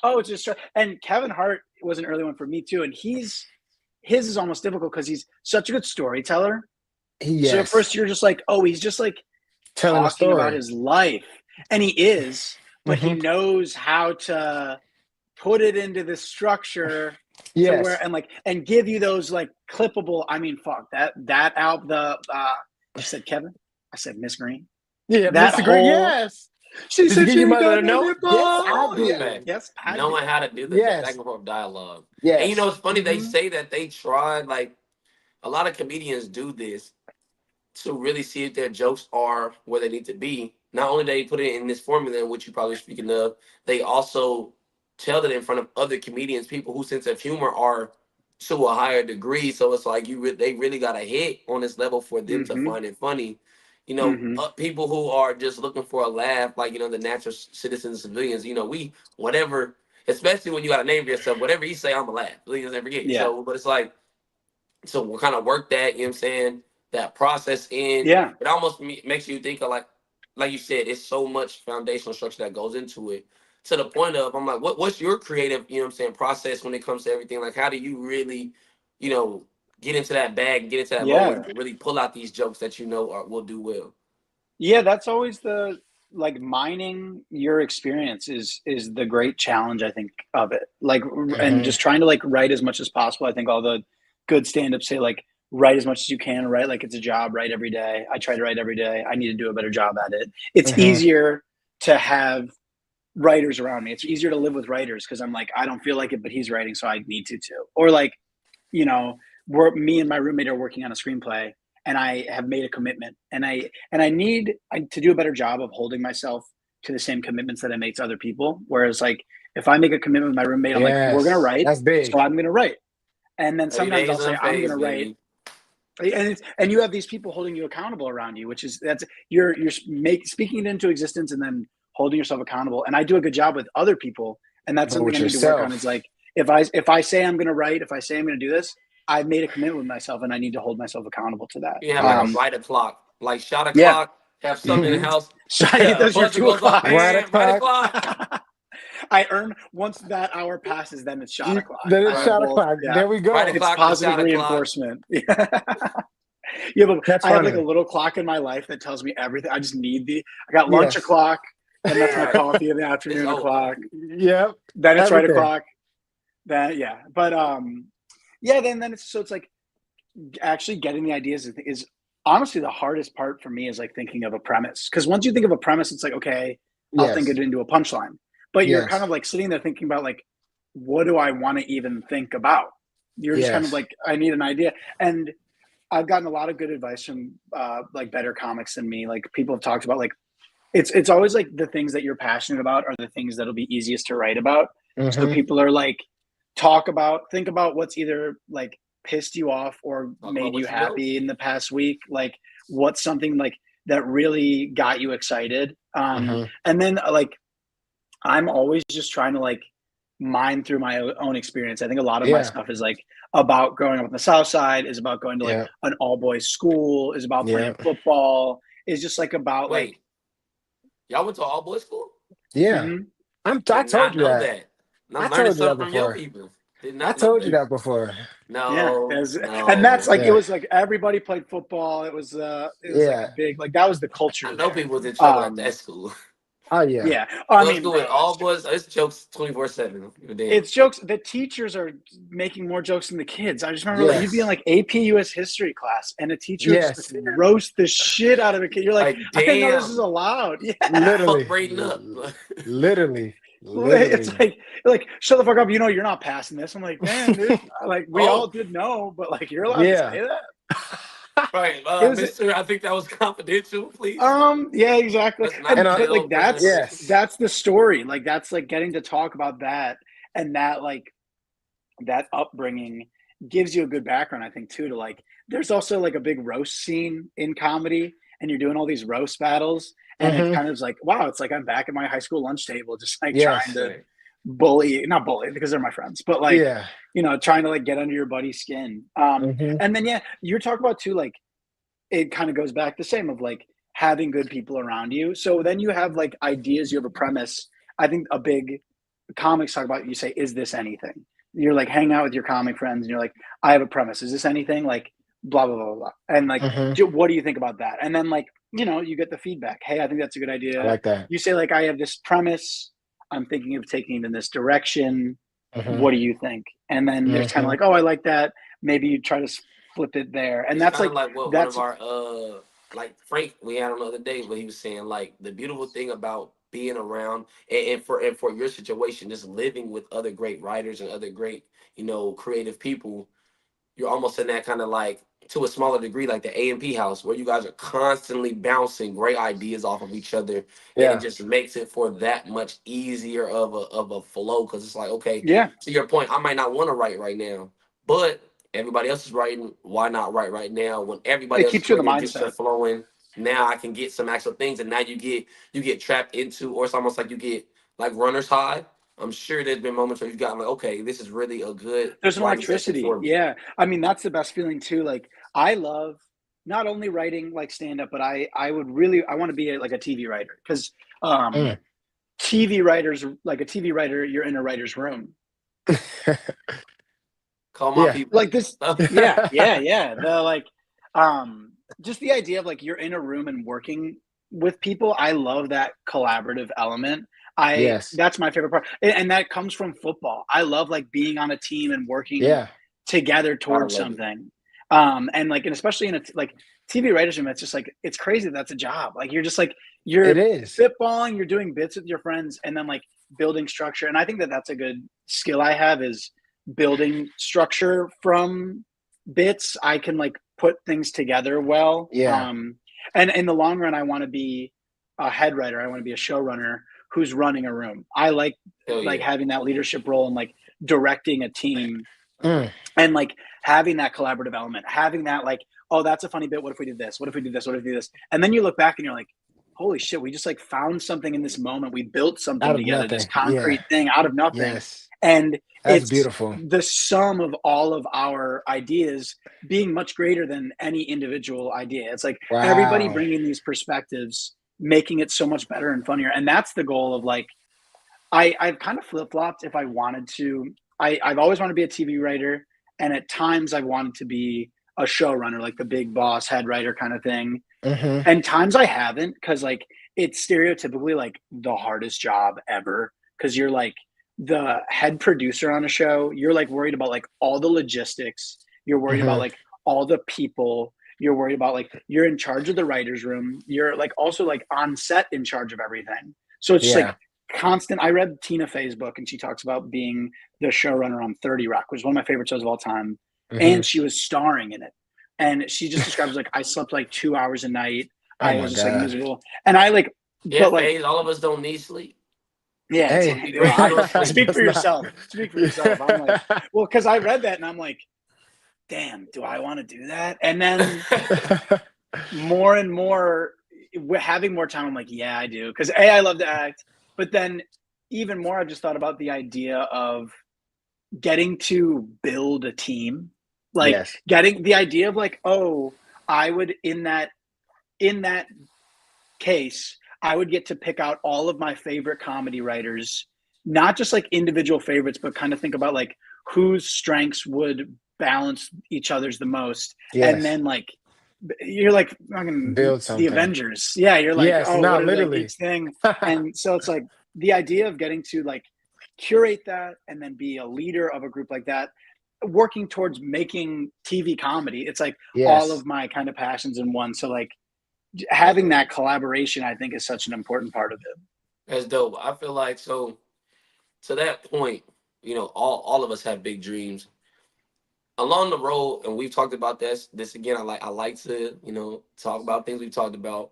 oh, it's just, and Kevin Hart was an early one for me too, and his is almost difficult because he's such a good storyteller. Yes. So at first you're just like, oh, he's just like telling a story about his life, and he is, but he knows how to put it into the structure. Yes. Where, and give you those like clippable. I mean, fuck that out I said Kevin. I said Miss Green. Yeah, that Miss Green. Yes. She said you might got know. Yes, I do. Yes, I knowing do. how to do the back and forth dialogue. Yes. And you know, it's funny they say that they tried, like a lot of comedians do this to really see if their jokes are where they need to be. Not only they put it in this formula, which you're probably speaking of, they also tell it in front of other comedians, people whose sense of humor are to a higher degree. So it's like they really got a hit on this level for them to find it funny. You know, people who are just looking for a laugh, like, you know, the natural citizens, civilians, you know, we, whatever, especially when you got to name yourself, whatever you say, I'm a laugh. Civilians never get. Yeah. So, but it's like, so we'll kind of work that, you know what I'm saying, that process in. Yeah. It almost makes you think of like you said, it's so much foundational structure that goes into it, to the point of, I'm like, what's your creative, you know what I'm saying, process when it comes to everything? Like, how do you really, you know, get into that bag, get into that moment, and really pull out these jokes that you know will do well? Yeah, that's always the, like, mining your experience is the great challenge, I think, of it. Like, and just trying to like write as much as possible. I think all the good stand-ups say like, write as much as you can, write like it's a job, write every day. I try to write every day. I need to do a better job at it. It's easier to have writers around me. It's easier to live with writers because I'm like, I don't feel like it, but he's writing, so I need to too. Or like, you know, me and my roommate are working on a screenplay, and I have made a commitment, and I need to do a better job of holding myself to the same commitments that I make to other people. Whereas like, if I make a commitment with my roommate, I'm like, we're gonna write, that's big. so I'm gonna write. And then sometimes I'll say, I'm gonna write. And you have these people holding you accountable around you, which is, you're speaking it into existence and then holding yourself accountable. And I do a good job with other people, and that's something I need to work on. It's like, if I say I'm going to write, if I say I'm going to do this, I've made a commitment with myself, and I need to hold myself accountable to that. You have like a write a clock, like shot a clock, have something in the house. That's your 2 o'clock. Write a clock. I earn, once that hour passes, then it's shot o'clock. Then it's shot o'clock. Yeah. There we go. It's positive reinforcement. Yeah, but I have like a little clock in my life that tells me everything. I just need I got lunch o'clock, and that's my coffee in the afternoon o'clock. Yep. Then it's right o'clock. Then but then it's like actually getting the ideas is honestly the hardest part for me, is like thinking of a premise, because once you think of a premise, it's like, okay, I'll think it into a punchline. But you're kind of like sitting there thinking about like, what do I want to even think about? You're just kind of like, I need an idea. And I've gotten a lot of good advice from like better comics than me. Like, people have talked about like, it's always like the things that you're passionate about are the things that'll be easiest to write about. So people are like, think about what's either like pissed you off or made you happy in the past week. Like, what's something like that really got you excited? And then like, I'm always just trying to like mine through my own experience. I think a lot of my stuff is like about growing up on the South Side, is about going to like an all boys school, is about playing football, is just like about like. Y'all went to all boys school? Yeah. I told you that. I'm learning something from your people. I told you that before. No, and that's like, it was like everybody played football. It was like a big, like, that was the culture. I know people was in trouble at that school. Oh yeah. Yeah. I Let's mean, do it. All boys. It's jokes 24/7. it's jokes. The teachers are making more jokes than the kids. I just remember like you'd be in Yes. like AP US history class and a teacher would just Yes. like, roast the shit out of a kid. You're like, I didn't know this is Damn. allowed. Yeah. Fuck Literally. braiding up. Literally. It's Literally. like shut the fuck up. You know you're not passing this. I'm like, man, dude, like we all did know, but like you're allowed to Yeah. say that. Right, It was Mister. I think that was confidential. Please. yeah, exactly. Let's not And But like yes. that's the story. Like that's like getting to talk about that, and that like that upbringing gives you a good background, I think, too, to like there's also like a big roast scene in comedy, and you're doing all these roast battles, and it kind of is like, wow, it's like I'm back at my high school lunch table, just like trying Yes. to not bully because they're my friends, but like Yeah. you know, trying to like get under your buddy's skin. And then yeah, you're talking about too, like it kind of goes back the same of like having good people around you. So then you have like ideas, you have a premise. I think a big comics talk about, you say, is this anything? You're like hang out with your comic friends and you're like, I have a premise. Is this anything? Like blah, blah, blah, blah, blah. And like, what do you think about that? And then like, you know, you get the feedback. Hey, I think that's a good idea. I like that. You say like, I have this premise. I'm thinking of taking it in this direction. What do you think? And then there's kind of like, oh, I like that. Maybe you try to flip it there. And it's that's like what that's one of our like Frank we had on the other day, but he was saying like the beautiful thing about being around and for your situation, just living with other great writers and other great, you know, creative people, you're almost in that kind of like to a smaller degree like the A&P house where you guys are constantly bouncing great ideas off of each other. Yeah. And it just makes it for that much easier of a flow, because it's like, okay, yeah, to your point, I might not want to write right now, but everybody else is writing. Why not write right now when everybody it else is keeps you in the writing, just mindset. flowing? Now I can get some actual things, and now you get trapped into, or it's almost like you get like runner's high. I'm sure there's been moments where you've gotten like, okay, this is really a good There's an writing session electricity. for me. Yeah. I mean, that's the best feeling too. Like I love not only writing like stand up, but I want to be like a TV writer, because TV writers, like a TV writer, you're in a writer's room. Call my people. Like this. Yeah. The like, just the idea of like you're in a room and working with people. I love that collaborative element. That's my favorite part, and that comes from football. I love like being on a team and working together towards something. And like, and especially in a like TV writers room, it's just like it's crazy. That's a job. Like you're just like you're spitballing, you're doing bits with your friends, and then like building structure. And I think that that's a good skill I have, is building structure from bits. I can like put things together well. And in the long run, I want to be a head writer. I want to be a showrunner who's running a room. I like having that leadership role and like directing a team and like having that collaborative element, having that like, oh, that's a funny bit. What if we did this? What if we did this? What if we did this? And then you look back and you're like, holy shit, we just like found something in this moment. We built something together, this concrete thing out of nothing. And that's beautiful. The sum of all of our ideas being much greater than any individual idea. It's like everybody bringing these perspectives, making it so much better and funnier. And that's the goal of like, I've kind of flip-flopped if I wanted to. I've always wanted to be a TV writer. And at times I've wanted to be a showrunner, like the big boss head writer kind of thing. And times I haven't, because like it's stereotypically like the hardest job ever, because you're like the head producer on a show. You're like worried about like all the logistics. You're worried about like all the people. You're worried about like you're in charge of the writer's room. You're like also like on set in charge of everything. So it's just like constant. I read Tina Fey's book, and she talks about being the showrunner on 30 Rock, which is one of my favorite shows of all time. And she was starring in it. And she just describes like, I slept like 2 hours a night. I was just like miserable. And I like, but like all of us don't need sleep. Yeah. Speak for yourself. Speak for yourself. I'm like, well, because I read that and I'm like, damn, do I want to do that? And then more and more, having more time, I'm like, yeah, I do. Because I love to act. But then even more, I've just thought about the idea of getting to build a team. Like getting the idea of like, oh, I would in that case, I would get to pick out all of my favorite comedy writers, not just like individual favorites, but kind of think about like whose strengths would balance each other's the most. And then like you're like fucking Build the something. Avengers. Yeah, you're like, Yes, oh, no, what are like literally. each thing? And so it's like the idea of getting to like curate that and then be a leader of a group like that, working towards making TV comedy. It's like all Yes. of my kind of passions in one. So like having that collaboration, I think, is such an important part of it. That's dope. I feel like so to that point, all of us have big dreams. Along the road, and we've talked about this again. I like to, talk about things we've talked about.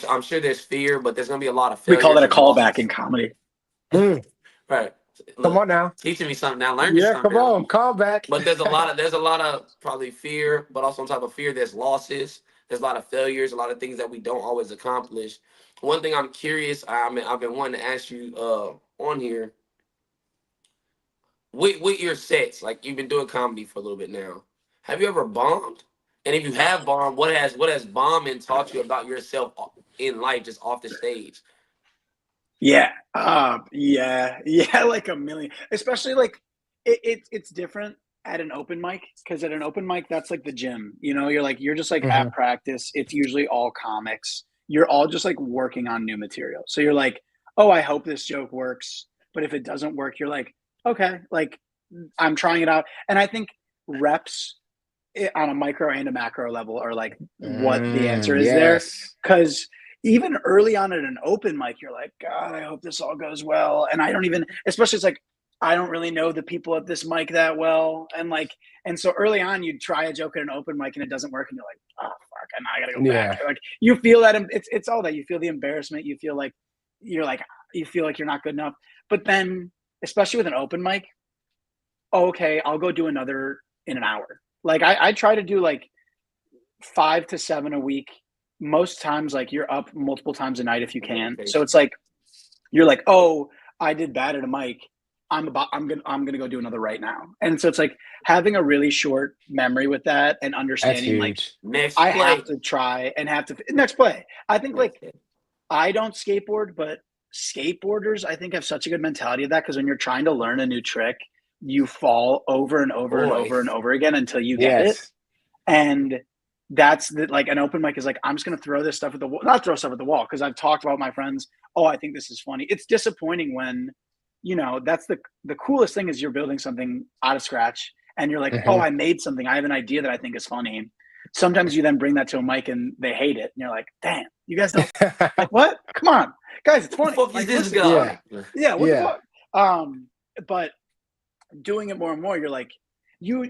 I'm sure there's fear, but there's gonna be a lot of We call failures that a and callback in losses. comedy. Right. Come Look, on now. teaching me something now, learning Yeah, something come now. on. Call back. But there's a lot of probably fear, but also on top of fear, there's losses. There's a lot of failures, a lot of things that we don't always accomplish. One thing I'm curious, I've been wanting to ask you on here, with your sets, like you've been doing comedy for a little bit now. Have you ever bombed? And if you have bombed, what has bombing taught you about yourself in life, just off the stage? Yeah. Yeah. Like a million, especially like it's different at an open mic. Cause at an open mic, that's like the gym, you're just like Mhm. at practice. It's usually all comics. You're all just like working on new material. So you're like, oh, I hope this joke works. But if it doesn't work, you're like, okay, like I'm trying it out. And I think reps on a micro and a macro level are like what the answer is there. Yes. Cause even early on at an open mic, you're like, God, I hope this all goes well. And I don't even, especially it's like, I don't really know the people at this mic that well. And so early on, you try a joke at an open mic and it doesn't work. And you're like, oh, fuck, and I gotta go back. Yeah. Like you feel that it's all that. You feel the embarrassment. You feel like you're not good enough. But then, especially with an open mic, okay, I'll go do another in an hour. Like I try to do like 5 to 7 a week. Most times, like you're up multiple times a night if you can. So it's like you're like, oh, I did bad at a mic. I'm gonna go do another right now. And so it's like having a really short memory with that and That's understanding like huge. Next I play. have to try and have to next play. I think like Next play. I don't skateboard, but skateboarders I think have such a good mentality of that because when you're trying to learn a new trick, you fall over and over and Boy. over and over again until you get it. Yes. And that's like an open mic is like, I'm just going to throw this stuff at the wall, not throw stuff at the wall. Cause I've talked about my friends. Oh, I think this is funny. It's disappointing when, that's the coolest thing is you're building something out of scratch and you're like, oh, I made something. I have an idea that I think is funny. Sometimes you then bring that to a mic and they hate it. And you're like, damn, you guys don't like what? Come on guys. It's funny. What the fuck Like, is this listen, guy? yeah. What Yeah. the fuck? But doing it more and more, you're like, you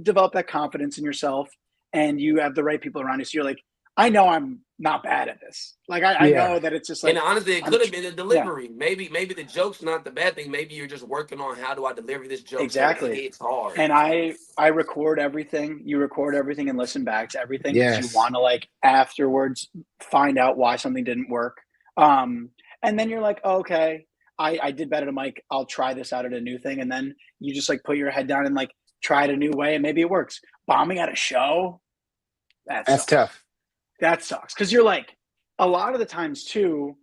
develop that confidence in yourself and you have the right people around you. So you're like, I know I'm not bad at this. Like, I know that it's just like, And honestly, it could have been the yeah, delivery. Maybe the joke's not the bad thing. Maybe you're just working on how do I deliver this joke so exactly. it hits hard. And I record everything. You record everything and listen back to everything because you Yes. want to like afterwards find out why something didn't work. And then you're like, oh, okay, I did bad at a mic. I'll try this out at a new thing. And then you just like put your head down and like try it a new way and maybe it works. Bombing at a show, That's tough. That sucks. Cause you're like, a lot of the times too,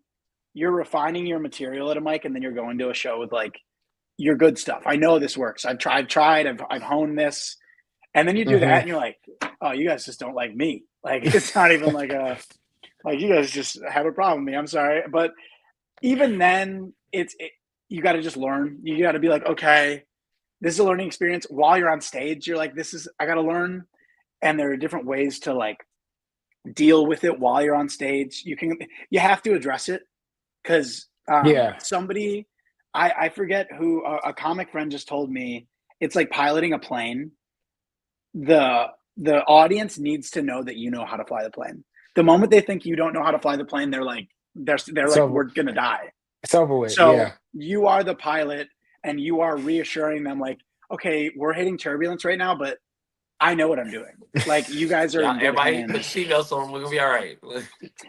you're refining your material at a mic and then you're going to a show with like your good stuff. I know this works. I've honed this. And then you do that and you're like, oh, you guys just don't like me. Like, it's not even like you guys just have a problem with me. I'm sorry. But even then you got to just learn. You got to be like, okay, this is a learning experience while you're on stage. You're like, I got to learn. And there are different ways to like deal with it while you're on stage. You have to address it because somebody, I forget who, a comic friend just told me, it's like piloting a plane. The audience needs to know that you know how to fly the plane. The moment they think you don't know how to fly the plane, they're like, we're gonna die. It's over with. So you are the pilot and you are reassuring them like, okay, we're hitting turbulence right now, but I know what I'm doing. Like you guys are in good hands. Put seatbelts on. We're gonna be all right.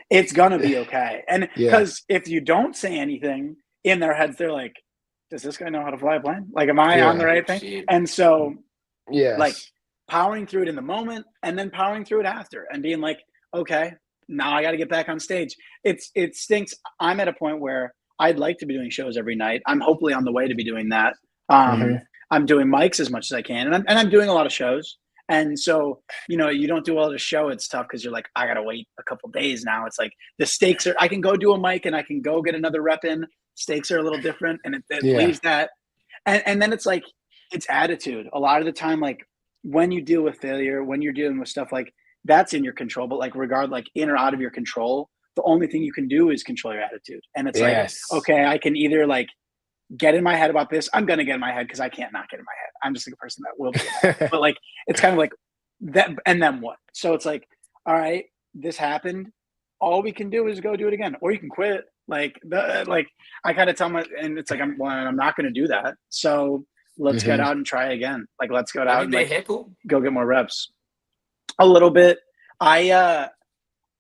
It's gonna be okay. And because if you don't say anything in their heads, they're like, does this guy know how to fly a plane? Like, am I on the right thing? Shit. And so, like Like powering through it in the moment and then powering through it after and being like, okay, now I got to get back on stage. It stinks. I'm at a point where I'd like to be doing shows every night. I'm hopefully on the way to be doing that. I'm doing mics as much as I can, and I'm doing a lot of shows. And so, you don't do well to show. It's tough because you're like, I gotta wait a couple days now. It's like the stakes are. I can go do a mic and I can go get another rep in. Stakes are a little different, and it Yeah. leaves that. And then it's like it's attitude. A lot of the time, like when you deal with failure, when you're dealing with stuff like that's in your control, but like in or out of your control, the only thing you can do is control your attitude. And it's like, Yes. okay, I can either like get in my head about this. I'm gonna get in my head because I can't not get in my head. I'm just like a person that will be in my head. But like it's kind of like that, and then what? So it's like, all right, this happened. All we can do is go do it again, or you can quit. Like I kind of tell my, and it's like I'm not gonna do that. So let's get out and try again. Like let's go out and like go get more reps. A little bit. I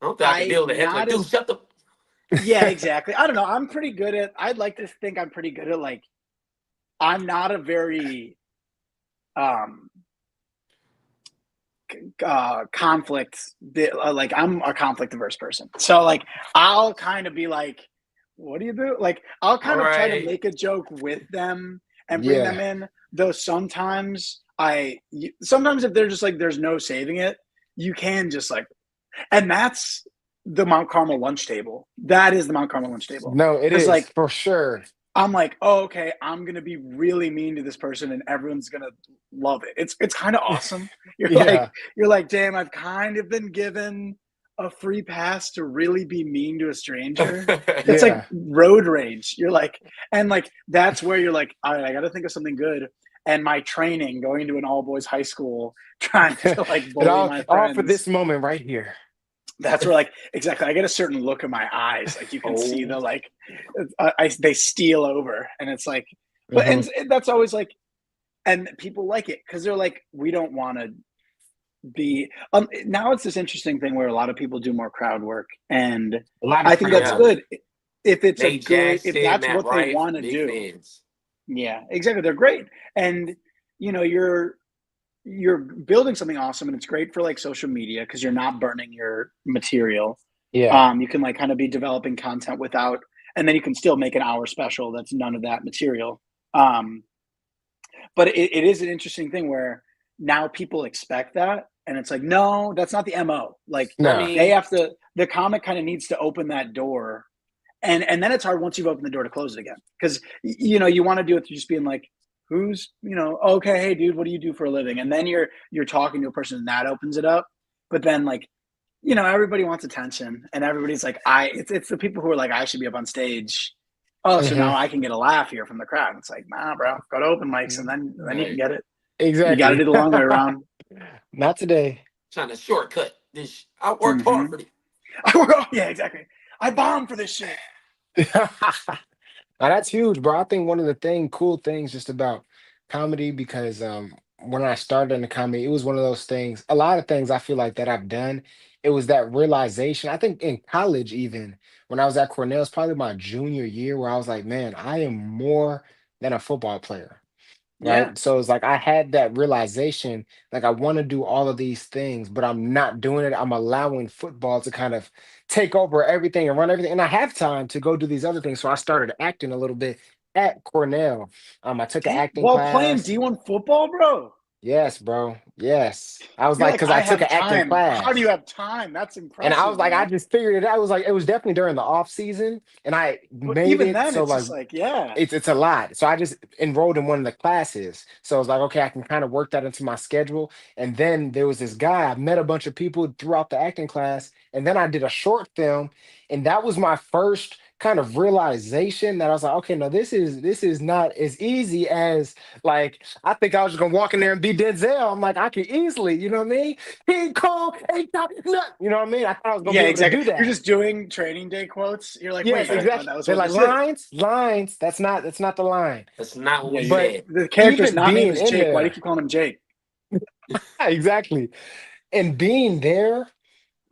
don't think I can deal with the heckler. not Dude, as- shut the. Yeah, exactly. I don't know. I'm pretty good at. I'd like to think I'm pretty good at like. I'm not a very conflict. Like I'm a conflict averse person. So like I'll kind of be like, "What do you do?" Like I'll kind of try to make a joke with them and bring them in. Though sometimes if they're just like, there's no saving it. You can just like, and that's the Mount Carmel lunch table. That is the Mount Carmel lunch table. No, it is like for sure. I'm like, oh, okay, I'm gonna be really mean to this person, and everyone's gonna love it. It's kind of awesome. You're like, damn, I've kind of been given a free pass to really be mean to a stranger. It's like road rage. You're like, and like that's where you're like, all right, I got to think of something good. And my training, going to an all boys high school, trying to like bully my friends. All for this moment right here. That's where like exactly I get a certain look in my eyes, like you can see the like they steal over, and it's like but and that's always like, and people like it because they're like, we don't want to be now it's this interesting thing where a lot of people do more crowd work, and I think that's good if it's if that's what they want to do. Fans. Yeah, exactly, they're great, and you're building something awesome, and it's great for like social media because you're not burning your material. Yeah. You can like kind of be developing content without, and then you can still make an hour special that's none of that material. But it is an interesting thing where now people expect that, and it's like, no, that's not the MO. Like they have to, the comic kind of needs to open that door, and then it's hard once you've opened the door to close it again, because you want to do it to just being like, who's okay, hey dude, what do you do for a living? And then you're talking to a person and that opens it up. But then like everybody wants attention, and everybody's like, it's the people who are like, I should be up on stage. So now I can get a laugh here from the crowd. It's like, nah, bro, go to open mics, and then you can get it. Exactly. You got to do the long way around. Not today. Trying to shortcut this. I worked hard for it. Yeah, exactly. I bombed for this shit. Now that's huge, bro. I think one of the cool things just about comedy, because when I started in the comedy, it was one of those things, a lot of things I feel like that I've done, it was that realization. I think in college, even when I was at Cornell, it's probably my junior year where I was like, man, I am more than a football player. Yeah. Right. So it's like I had that realization, like I want to do all of these things, but I'm not doing it. I'm allowing football to kind of take over everything and run everything. And I have time to go do these other things. So I started acting a little bit at Cornell. I took an acting While class. playing D1 football, bro. Yes, bro. Yes. I was like, because I took an acting class. How do you have time? That's impressive. And I was like, man. I just figured it out. I was like, it was definitely during the off season, and I made even it. then, So it's like, just like, yeah, it's a lot. So I just enrolled in one of the classes. So I was like, okay, I can kind of work that into my schedule. And then there was this guy. I met a bunch of people throughout the acting class, and then I did a short film, and that was my first kind of realization that I was like, okay, no, this is not as easy as like I think I was just gonna walk in there and be Denzel. I'm like, I could easily, you know what I mean? King Kong, ain't top nut. You know what I mean? I thought I was gonna be able to do that. You're just doing training day quotes. You're like, yes, wait, exactly. that was They're like lines. That's not the line. That's not what we said. The character's not named as Jake. Why do you keep calling him Jake? Exactly. And being there,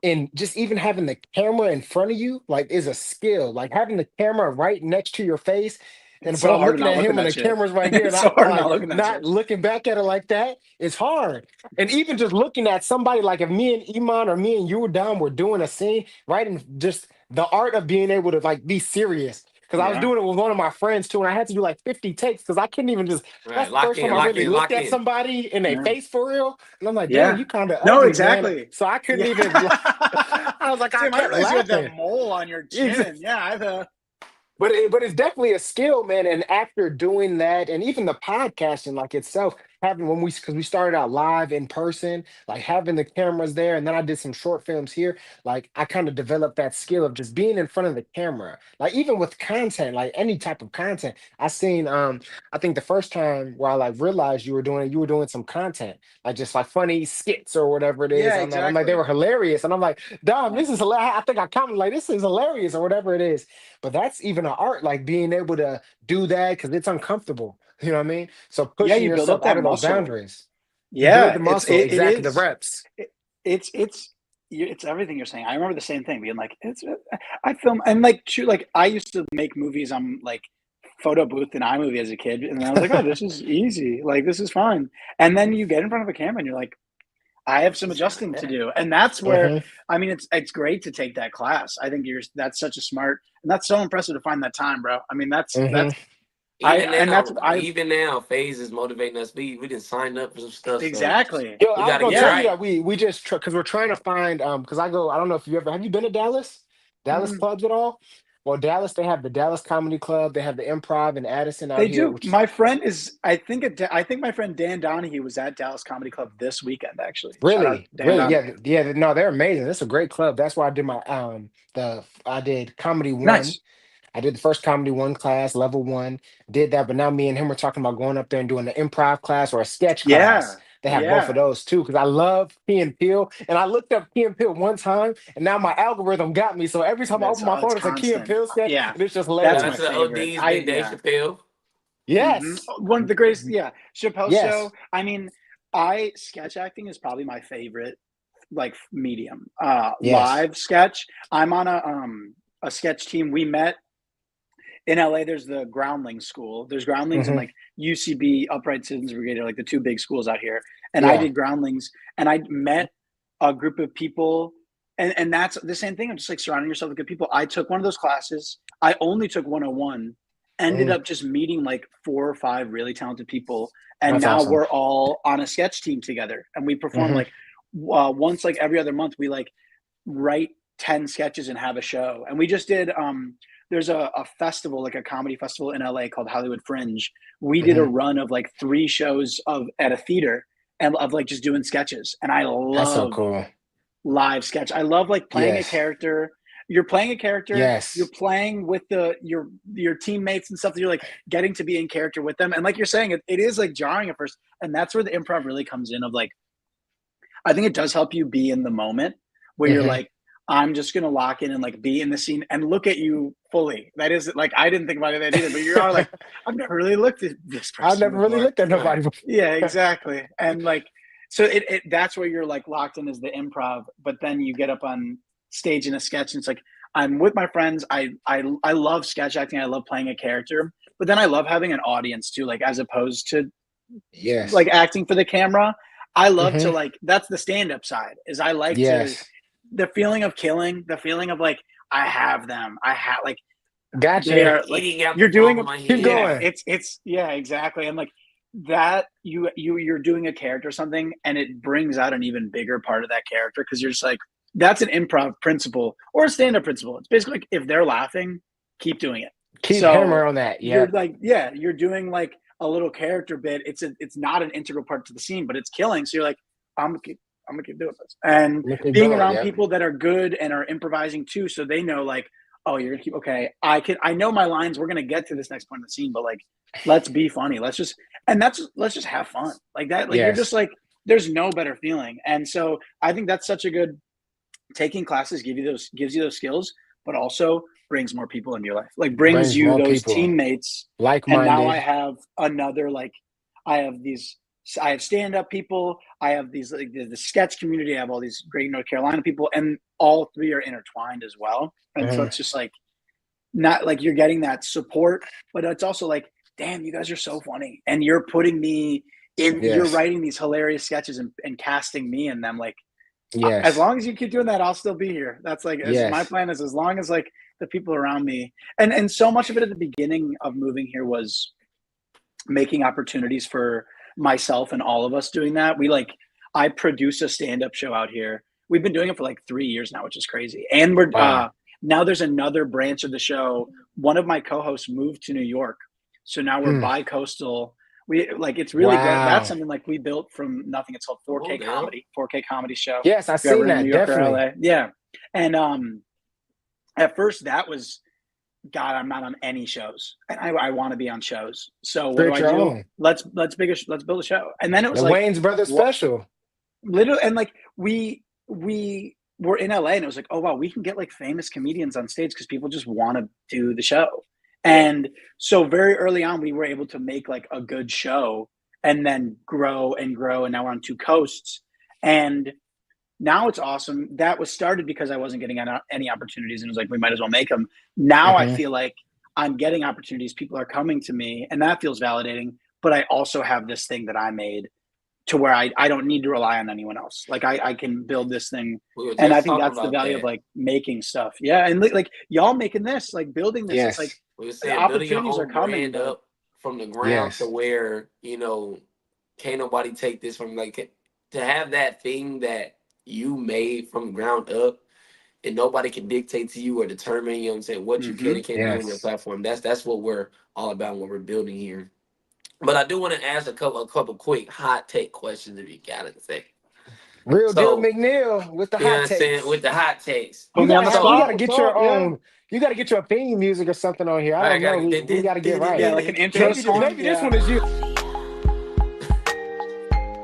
and just even having the camera in front of you, like, is a skill. Like having the camera right next to your face, and so but I'm looking at him and the camera's right here, and I'm not looking back at it like that. It's hard. And even just looking at somebody, like if me and Eman or me and you were doing a scene, right? And just the art of being able to like be serious. Because because I was doing it with one of my friends too, and I had to do like 50 takes because I couldn't even just. Right, That's the lock first time in, I lock really in, looked lock at in. somebody in their face for real, and I'm like, damn, Yeah. you kind of No, ugly, exactly. man. So I couldn't Yeah. even. I was like, I Damn, I kept realize you had laughing. that mole on your chin. Yeah, I've But it's definitely a skill, man. And after doing that, and even the podcasting, like itself, having because we started out live in person, like having the cameras there, and then I did some short films here. Like I kind of developed that skill of just being in front of the camera. Like even with content, like any type of content, I seen. I think the first time where I like realized you were doing some content, like just like funny skits or whatever it is. Yeah, I'm like they exactly. were hilarious, and I'm like, Dom, this is hilarious. I think I commented like this is hilarious or whatever it is. But that's even an art, like being able to do that because it's uncomfortable. You know what I mean? So Yeah, pushing you build up yourself out that of those muscle. boundaries, you build Yeah, the muscle, it exactly the is. reps. It's everything you're saying. I remember the same thing, being like, I film and like shoot, like I used to make movies on like photo booth in iMovie as a kid, and I was like, oh, this is easy, like this is fine. And then you get in front of a camera, and you're like, I have some It's not adjusting to that. do, and that's where Hmm. I mean, it's great to take that class. I think that's such a smart, and that's so impressive to find that time, bro. I mean, that's Hmm. Even now, Phase is motivating us. We didn't sign up for some stuff, so exactly. Yo, we I was got to gonna get tell you Yeah. right. that we just because we're trying to find because I don't know if you ever have you been to Dallas Mm. clubs at all? Well, Dallas, they have the Dallas Comedy Club, they have the Improv in Addison out They here, do. which is My friend is. I think my friend Dan Donahue was at Dallas Comedy Club this weekend. Actually, shout out really, Dan really, Donahue. yeah, no, they're amazing. It's a great club. That's why I did my I did comedy one. Nice. I did the first comedy one class, level one, did that, but now me and him were talking about going up there and doing an improv class or a sketch Yeah. class. They have both of Yeah. those too, because I love Key and Peele. And I looked up Key and Peele one time, and now my algorithm got me. So every time I open my It's phone, it's a Key and constant. Peele sketch, Yeah. and it's just That's Shout out my to hilarious. the favorite. ODs, Big Dave Yeah. Chappelle. Yes. One of the greatest. Yeah. Chappelle Yes. show. I mean, I sketch acting is probably my favorite like medium. Yes. Live sketch. I'm on a sketch team. We met in LA. There's the Groundlings School. There's Groundlings and Hmm. like UCB, Upright Citizens Brigade, are like the two big schools out here. And I Yeah. did Groundlings, and I met a group of people, and that's the same thing. I'm just like surrounding yourself with good people. I took one of those classes. I only took 101. Ended Hmm. up just meeting like 4 or 5 really talented people, and That's now awesome. we're all on a sketch team together, and we perform Hmm. like once like every other month. We like write 10 sketches and have a show. And we just did there's a festival, like a comedy festival in LA called Hollywood Fringe. We did a Hmm. run of like 3 shows of at a theater and of like just doing sketches. And I That's so love cool. live sketch. I love like playing a Yes. character. You're playing a character, you're Yes. playing with your teammates and stuff that you're like getting to be in character with them. And like you're saying, it is like jarring at first. And that's where the improv really comes in of like, I think it does help you be in the moment where you're Hmm. like, I'm just gonna lock in and like be in the scene and look at you fully. That is like I didn't think about that either, but you're all like, I've never really looked at this I've person never really before. looked at Right. nobody before. Yeah, exactly. And like, so it that's where you're like locked in as the improv, but then you get up on stage in a sketch and it's like I'm with my friends. I love sketch acting. I love playing a character, but then I love having an audience too. Like as opposed to Yes. like acting for the camera. I love to Hmm. like that's the stand-up side. Is I like to Yes. the feeling of killing, the feeling of like I have them. I have like they Gotcha. are like Eating out you're the palm doing of my Keep hand. yeah, going. it's yeah, exactly. And like that you're doing a character or something and it brings out an even bigger part of that character because you're just like that's an improv principle or a stand-up principle. It's basically like if they're laughing, keep doing it. Keep So hammer on that. you're Yep. like, yeah, you're doing like a little character bit. It's not an integral part to the scene, but it's killing. So you're like, I'm gonna keep doing this. And Look at being going. around Yep. people that are good and are improvising too, so they know like, oh, you're gonna keep okay. I know my lines, we're gonna get to this next point in the scene, but like let's be funny. Let's just have fun. Like that, like you're just Yes. like there's no better feeling. And so I think that's such a good taking classes gives you those skills, but also brings more people into your life. Like brings Brings you more those people teammates. And now I like-minded. have another like I have these I have stand-up people, I have these like the sketch community, I have all these great North Carolina people, and all three are intertwined as well. And so Mhm. it's just like not like you're getting that support, but it's also like, damn, you guys are so funny. And you're putting me in, you're Yes. writing these hilarious sketches and casting me in them. Like, as Yes. long as you keep doing that, I'll still be here. That's like, as my Yes. plan is as long as like the people around me. And so much of it at the beginning of moving here was making opportunities for myself and all of us doing that. I produce a stand-up show out here. We've been doing it for like 3 years now, which is crazy. And we're now there's another branch of the show. One of my co-hosts moved to New York. So now we're bi-coastal. It's really great. That's something like we built from nothing. It's called 4K comedy show. Yes, I've seen that. Definitely. LA. Yeah. And at first that was, God, I'm not on any shows, and I want to be on shows. So what do I do? Let's build a show. And then it was the Wayne's Brothers special. Literally, and like we were in LA, and it was like, oh wow, we can get like famous comedians on stage because people just want to do the show. And so very early on, we were able to make like a good show, and then grow and grow. And now we're on 2 coasts, and now it's awesome. That was started because I wasn't getting any opportunities, and it was like, we might as well make them. Now I feel like I'm getting opportunities. People are coming to me, and that feels validating. But I also have this thing that I made to where I don't need to rely on anyone else. Like I can build this thing. And I think that's the value of like making stuff. Yeah. And like y'all making this, like building this, it's like the opportunities are coming up from the ground to where, can't nobody take this from, like, to have that thing that you made from the ground up, and nobody can dictate to you or determine, what you can and can't do on your platform. That's what we're all about, what we're building here. But I do want to ask a couple quick hot take questions if you got it. Real deal McNeil with the hot takes. With the hot takes. You gotta get your own. You gotta get your theme music or something on here. I don't know. We gotta get right. Yeah, like an intro song. Maybe this one is you.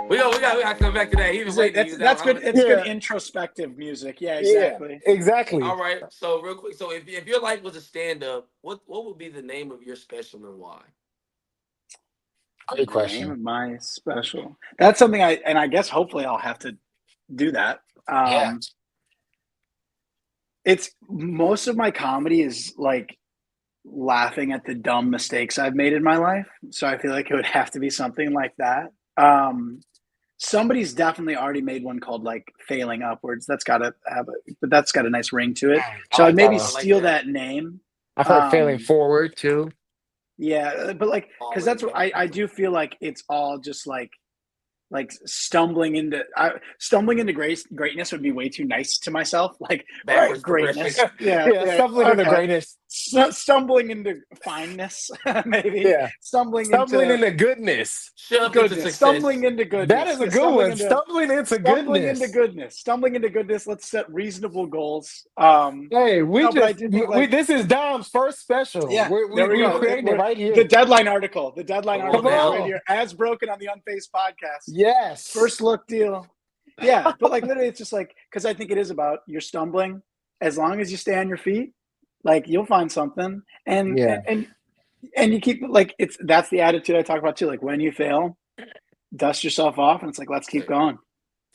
We gotta come back to that. That's good. It's good introspective music. Yeah, exactly. Yeah, exactly. All right. So real quick. So if your life was a stand-up, what would be the name of your special and why? Great question. Name of my special. That's something I guess hopefully I'll have to do that. It's most of my comedy is like laughing at the dumb mistakes I've made in my life. So I feel like it would have to be something like that. Somebody's definitely already made one called like Failing Upwards. But that's got a nice ring to it. So I'd maybe steal that name. I've heard Failing Forward too. Yeah, but like, because that's what I do feel like it's all just like stumbling into greatness would be way too nice to myself. Like greatness, stumbling into greatness, stumbling into fineness, maybe. Yeah, stumbling into goodness. Stumbling into goodness. That is a good one. Stumbling into goodness. Let's set reasonable goals. Hey, this is Dom's first special. Yeah, we created it right here. The deadline article right here, as broken on the Unphazed podcast. Yes. First look deal. Yeah. But like literally it's just like, because I think it is about you're stumbling. As long as you stay on your feet, like you'll find something. And you keep like that's the attitude I talk about too. Like when you fail, dust yourself off and it's like, let's keep going.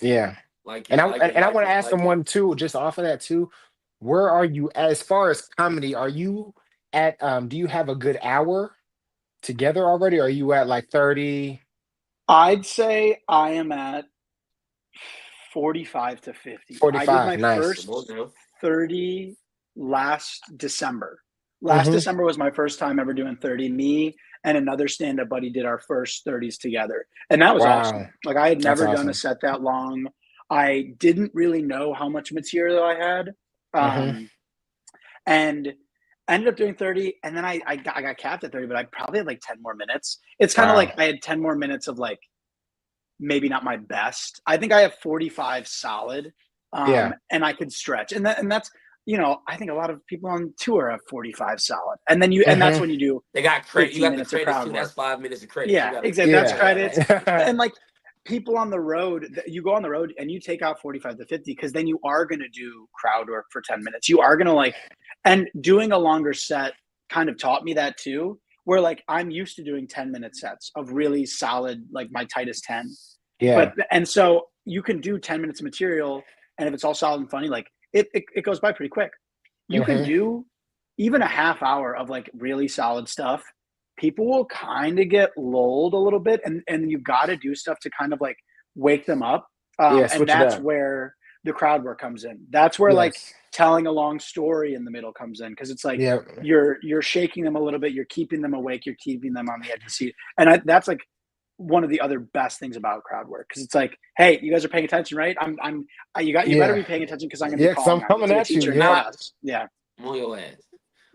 Yeah. I want to ask someone too, just off of that too. Where are you as far as comedy? Are you at do you have a good hour together already? Or are you at like 30? I'd say I am at 45 to 50. 45, I did my first 30 last December. December was my first time ever doing 30. Me and another stand-up buddy did our first 30s together. And that was awesome. Like I had never done a set that long. I didn't really know how much material I had. And I ended up doing 30, and then I got capped at 30, but I probably had like 10 more minutes. It's kind of like I had 10 more minutes of like maybe not my best. I think I have 45 solid, and I could stretch. And that's, I think a lot of people on tour have 45 solid. And then and that's when you do. They got credit. You got the credits too. That's 5 minutes of credit. Yeah, exactly. That's credits. And like people on the road, you go on the road and you take out 45 to 50 because then you are going to do crowd work for 10 minutes. You are going to and doing a longer set kind of taught me that too, where like I'm used to doing 10-minute sets of really solid, like my tightest 10. Yeah. And so you can do 10 minutes of material, and if it's all solid and funny, like it goes by pretty quick. You can do even a half hour of like really solid stuff. People will kind of get lulled a little bit, and you've got to do stuff to kind of like wake them up. And that's where the crowd work comes in. That's where like telling a long story in the middle comes in, because it's like Yeah. you're shaking them a little bit, you're keeping them awake, you're keeping them on the edge of the seat, and that's like one of the other best things about crowd work, because it's like, hey, you guys are paying attention, right? You better be paying attention, because I'm going to be because calling I'm coming on you to at the you. teacher in Yeah. class. Yeah. I'm on your ass.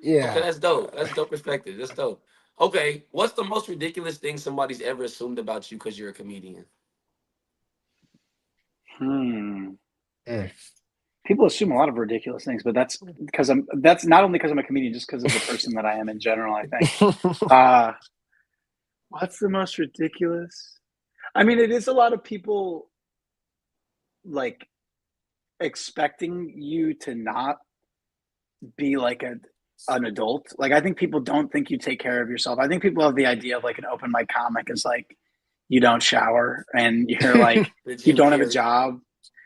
Yeah. Okay, that's dope. That's dope perspective. That's dope. Okay, what's the most ridiculous thing somebody's ever assumed about you because you're a comedian? Mm. People assume a lot of ridiculous things, but that's not only because I'm a comedian, just because of the person that I am in general, I think. What's the most ridiculous? I mean, it is a lot of people like expecting you to not be like an adult. Like, I think people don't think you take care of yourself. I think people have the idea of like an open mic comic is like you don't shower and you're like you don't have a job.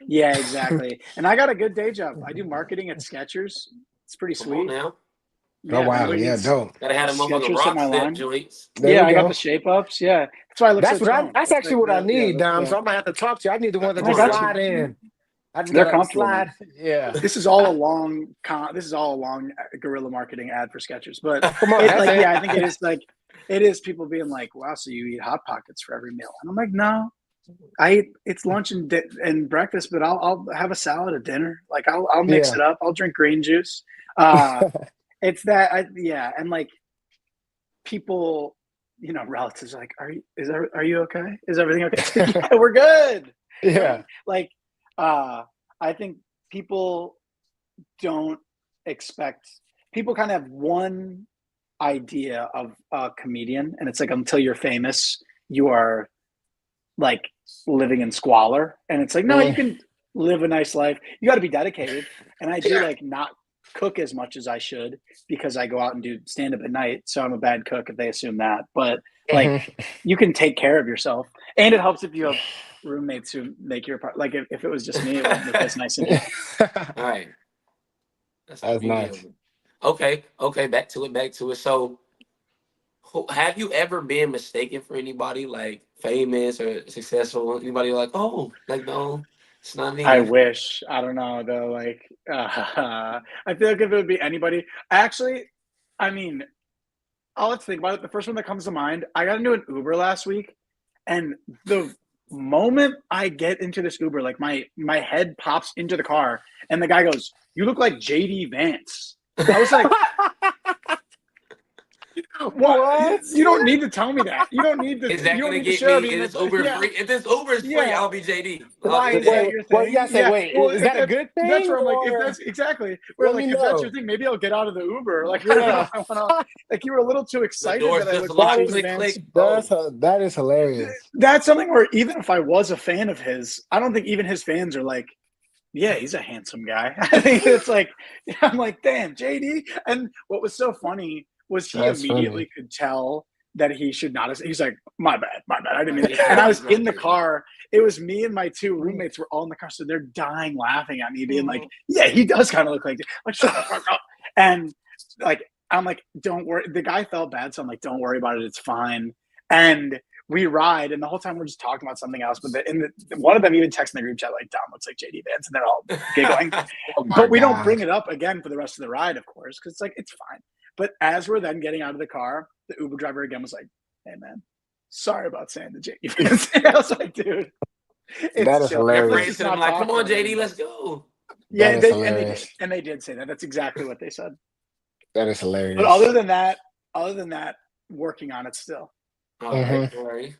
Yeah, exactly. And I got a good day job. I do marketing at Skechers. It's pretty Come on sweet. now. Oh wow, yeah, dope. Gotta have a motherfucker Skechers at rock my step line. joints. There Yeah, we I got go. the shape ups. Yeah, that's why I look That's so what toned. that's actually what I need, Dom. Yeah. So I'm gonna have to talk to you. I need the one that I just got slide you. in. I just They're gotta comfortable, slide. man. Yeah. This is all a long guerrilla marketing ad for Skechers, but Come on, that's it. yeah, I think it is people being like, wow, so you eat Hot Pockets for every meal, and I'm like, no, it's lunch and breakfast, but I'll have a salad at dinner. Like I'll mix it up. I'll drink green juice. It's that and like people, relatives are like, are you okay? Is everything okay? Yeah, we're good. Yeah. Like I think people don't expect, people kind of have one idea of a comedian, and it's like until you're famous, you are like living in squalor, and it's like, no, you can live a nice life. You got to be dedicated, and I do like not cook as much as I should because I go out and do stand up at night, so I'm a bad cook if they assume that. But like you can take care of yourself, and it helps if you have roommates who make your part. Like if it was just me, it wouldn't look as nice in here. All right, that's nice. Okay, back to it. So have you ever been mistaken for anybody, like famous or successful? Anybody like, oh, like, no, it's not me. I wish. I don't know though. Like, I feel like if it would be anybody, actually, I mean, let's think about it. The first one that comes to mind, I got into an Uber last week, and the moment I get into this Uber, like my head pops into the car, and the guy goes, "You look like JD Vance." I was like, what? You don't need to tell me that. You don't need to. Is that you don't gonna need to get share me? me. Is this Uber free? If this Uber is free, I'll be JD. Why is that your thing? Well, you gotta say, wait, is that a good thing? That's where I'm like, if that's exactly. Where like, if that's your thing, maybe I'll get out of the Uber. Like, I don't know if I wanna, like, you were a little too excited that I looked like that is hilarious. That's something where even if I was a fan of his, I don't think even his fans are like, yeah, he's a handsome guy. I think it's like, I'm like, damn, JD. And what was so funny was he immediately could tell that he should not have. He's like, my bad. I didn't mean it. And I was in the car. It was me and my two roommates were all in the car, so they're dying laughing at me, being like, yeah, he does kind of look like shut the fuck up. And like, I'm like, don't worry. The guy felt bad, so I'm like, don't worry about it. It's fine. And we ride, and the whole time we're just talking about something else. But one of them even texted in the group chat like, "Dom looks like JD Vance," and they're all giggling. But we don't bring it up again for the rest of the ride, of course, because it's like it's fine. But as we're then getting out of the car, the Uber driver again was like, "Hey man, sorry about saying the JD Vance." And I was like, "Dude, that is hilarious." I'm like, "Come on, JD, let's go." Yeah, and they did say that. That's exactly what they said. That is hilarious. But other than that, working on it still. All right.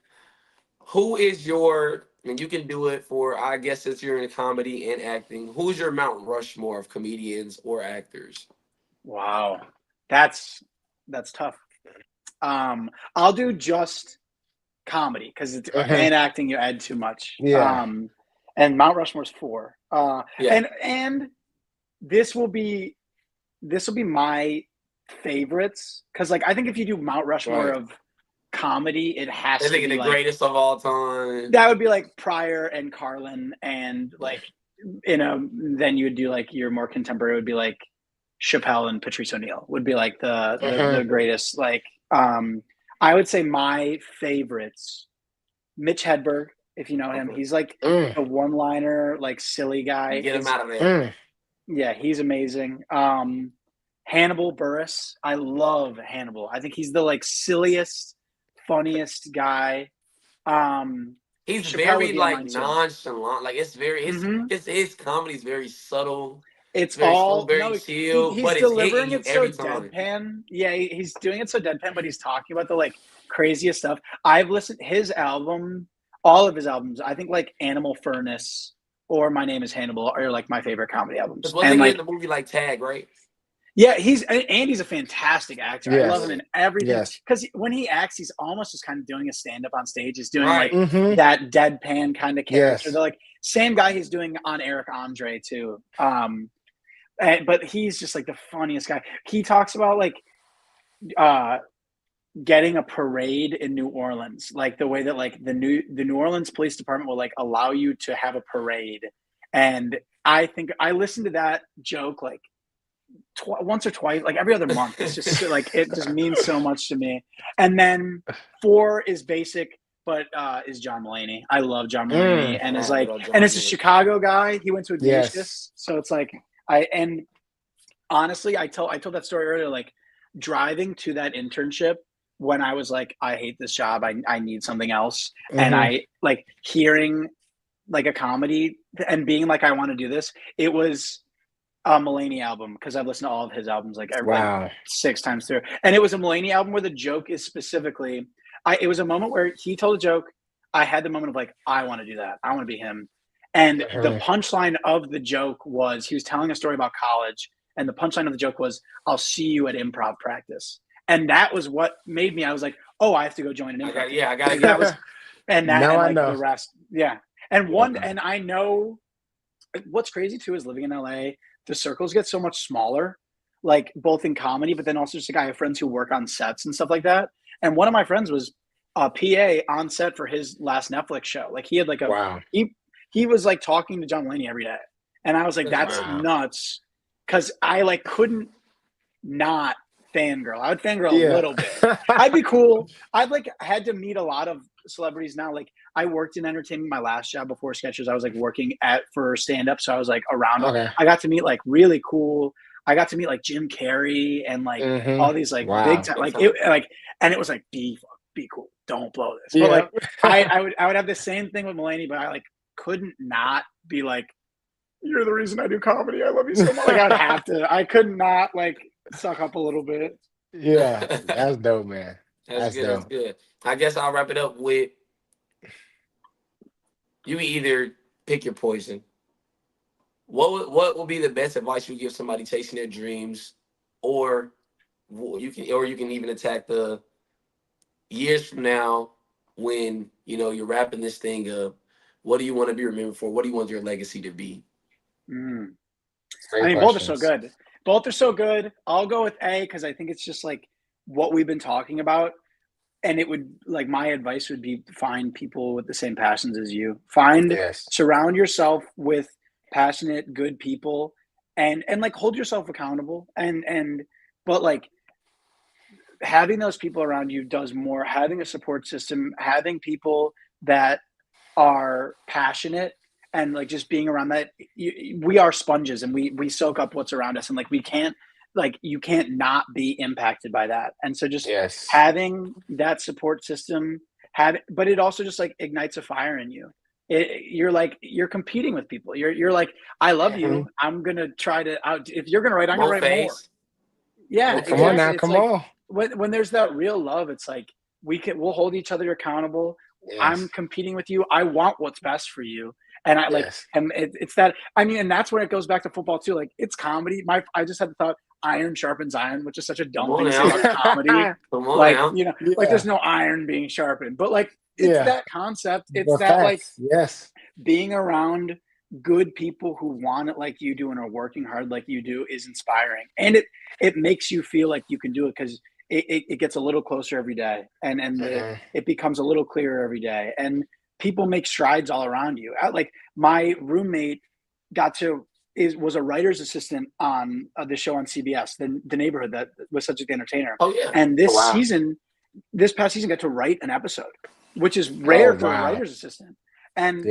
Who is your, and you can do it for, I guess since you're in comedy and acting, who's your Mount Rushmore of comedians or actors? Wow. That's tough. I'll do just comedy because it's and acting you add too much. Yeah. And Mount Rushmore's 4. And this will be my favorites because like I think if you do Mount Rushmore of comedy, it has to be the like, greatest of all time. That would be like Pryor and Carlin, and like then you would do like your more contemporary would be like Chappelle and Patrice O'Neill would be like the greatest. Like I would say my favorites, Mitch Hedberg, if you know him, he's like a one-liner like silly guy. Get him out of there. Yeah, he's amazing. Hannibal Buress. I love Hannibal. I think he's the like silliest, funniest guy. He's Chappelle would very be on like mine too. nonchalant. Like it's very Hmm. his comedy is very subtle. It's It's very slow, all very no, chill, he's but it's hitting delivering you it so every time. deadpan. Yeah, he's doing it so deadpan, but he's talking about the like craziest stuff. I've listened his album, all of his albums. I think like Animal Furnace or My Name Is Hannibal are like my favorite comedy Because albums. wasn't And he in like, the movie like Tag, right? yeah, Andy's a fantastic actor. I love him Yes. in everything Yes. because when he acts, he's almost just kind of doing a stand up on stage. He's doing Right. like Mm-hmm. that deadpan kind of character. Yes. They're like same guy he's doing on Eric Andre too. But he's just like the funniest guy. He talks about like getting a parade in New Orleans, like the way that like the New Orleans Police Department will like allow you to have a parade. And I think I listened to that joke like once or twice, like every other month. It's just like it just means so much to me. And then 4 is basic, but is John Mulaney. I love John Mulaney, and is like, and it's a Chicago guy. He went to Ignatius, Yes. so it's like and honestly, I told that story earlier. Like driving to that internship when I was like, I hate this job. I need something else, and Mhm. I like hearing like a comedy and being like, I want to do this. It was a Mulaney album because I've listened to all of his albums like every Wow. like 6 times through, and it was a Mulaney album where the joke is specifically. It was a moment where he told a joke. I had the moment of like, I want to do that. I want to be him. And the punchline of the joke was he was telling a story about college, and the punchline of the joke was, "I'll see you at improv practice." And that was what made me. I was like, "Oh, I have to go join an improv." I gotta that was, and that Now and I like know. the rest, yeah. And one, Okay. and I know what's crazy too is living in LA. The circles get so much smaller, like both in comedy, but then also just like I have friends who work on sets and stuff like that. And one of my friends was a PA on set for his last Netflix show. Like he had like Wow. he was like talking to John Mulaney every day, and I was like, that's Wow. nuts, because I like couldn't not fangirl. I would fangirl Yeah. a little bit. I'd be cool. I've like had to meet a lot of celebrities now. Like I worked in entertainment my last job before Sketchers. I was like working for stand up, so I was like around. Okay. I got to meet like really cool. I got to meet like Jim Carrey and like Mhm. all these like Wow. big time like it like, and it was like be cool, don't blow this. But like I would have the same thing with Mulaney, but I like couldn't not be like, you're the reason I do comedy. I love you so much. Like I'd have to. I could not like suck up a little bit. Yeah, that's dope, man. That's good. dope. That's good. I guess I'll wrap it up with you either pick your poison. What will be the best advice you give somebody chasing their dreams, or you can even attack the years from now when you're wrapping this thing up. What do you want to be remembered for? What do you want your legacy to be? Mm. Great I mean, both are so questions. good. Both are so good. I'll go with A because I think it's just like what we've been talking about. And it would like my advice would be find people with the same passions as you. Yes. Surround yourself with passionate, good people, and like hold yourself accountable. But like having those people around you does more. Having a support system, having people that are passionate, and like just being around that. We are sponges, and we soak up what's around us, and like we can't. Like you can't not be impacted by that. And so just Yes. having that support system, but it also just like ignites a fire in you. You're competing with people. You're like, I love you. I'm gonna try to if you're gonna write, I'm gonna write more. Yeah, Come on now, It's come like, on. when there's that real love, it's like we'll hold each other accountable. Yes. I'm competing with you. I want what's best for you. And I like, Yes. and it's that, I mean, and that's where it goes back to football too. Like it's comedy. I just had the thought, iron sharpens iron, which is such a dumb thing to say about comedy. Come on Like, now. Like there's no iron being sharpened, but like, it's that concept. It's The that facts. like Yes. being around good people who want it like you do and are working hard like you do is inspiring. And it makes you feel like you can do it because it gets a little closer every day, and it becomes a little clearer every day, and people make strides all around you. Like my roommate was a writer's assistant on the show on CBS, the Neighborhood, that was Subject Entertainer. Oh yeah. And this past season, got to write an episode, which is rare for a writer's assistant. And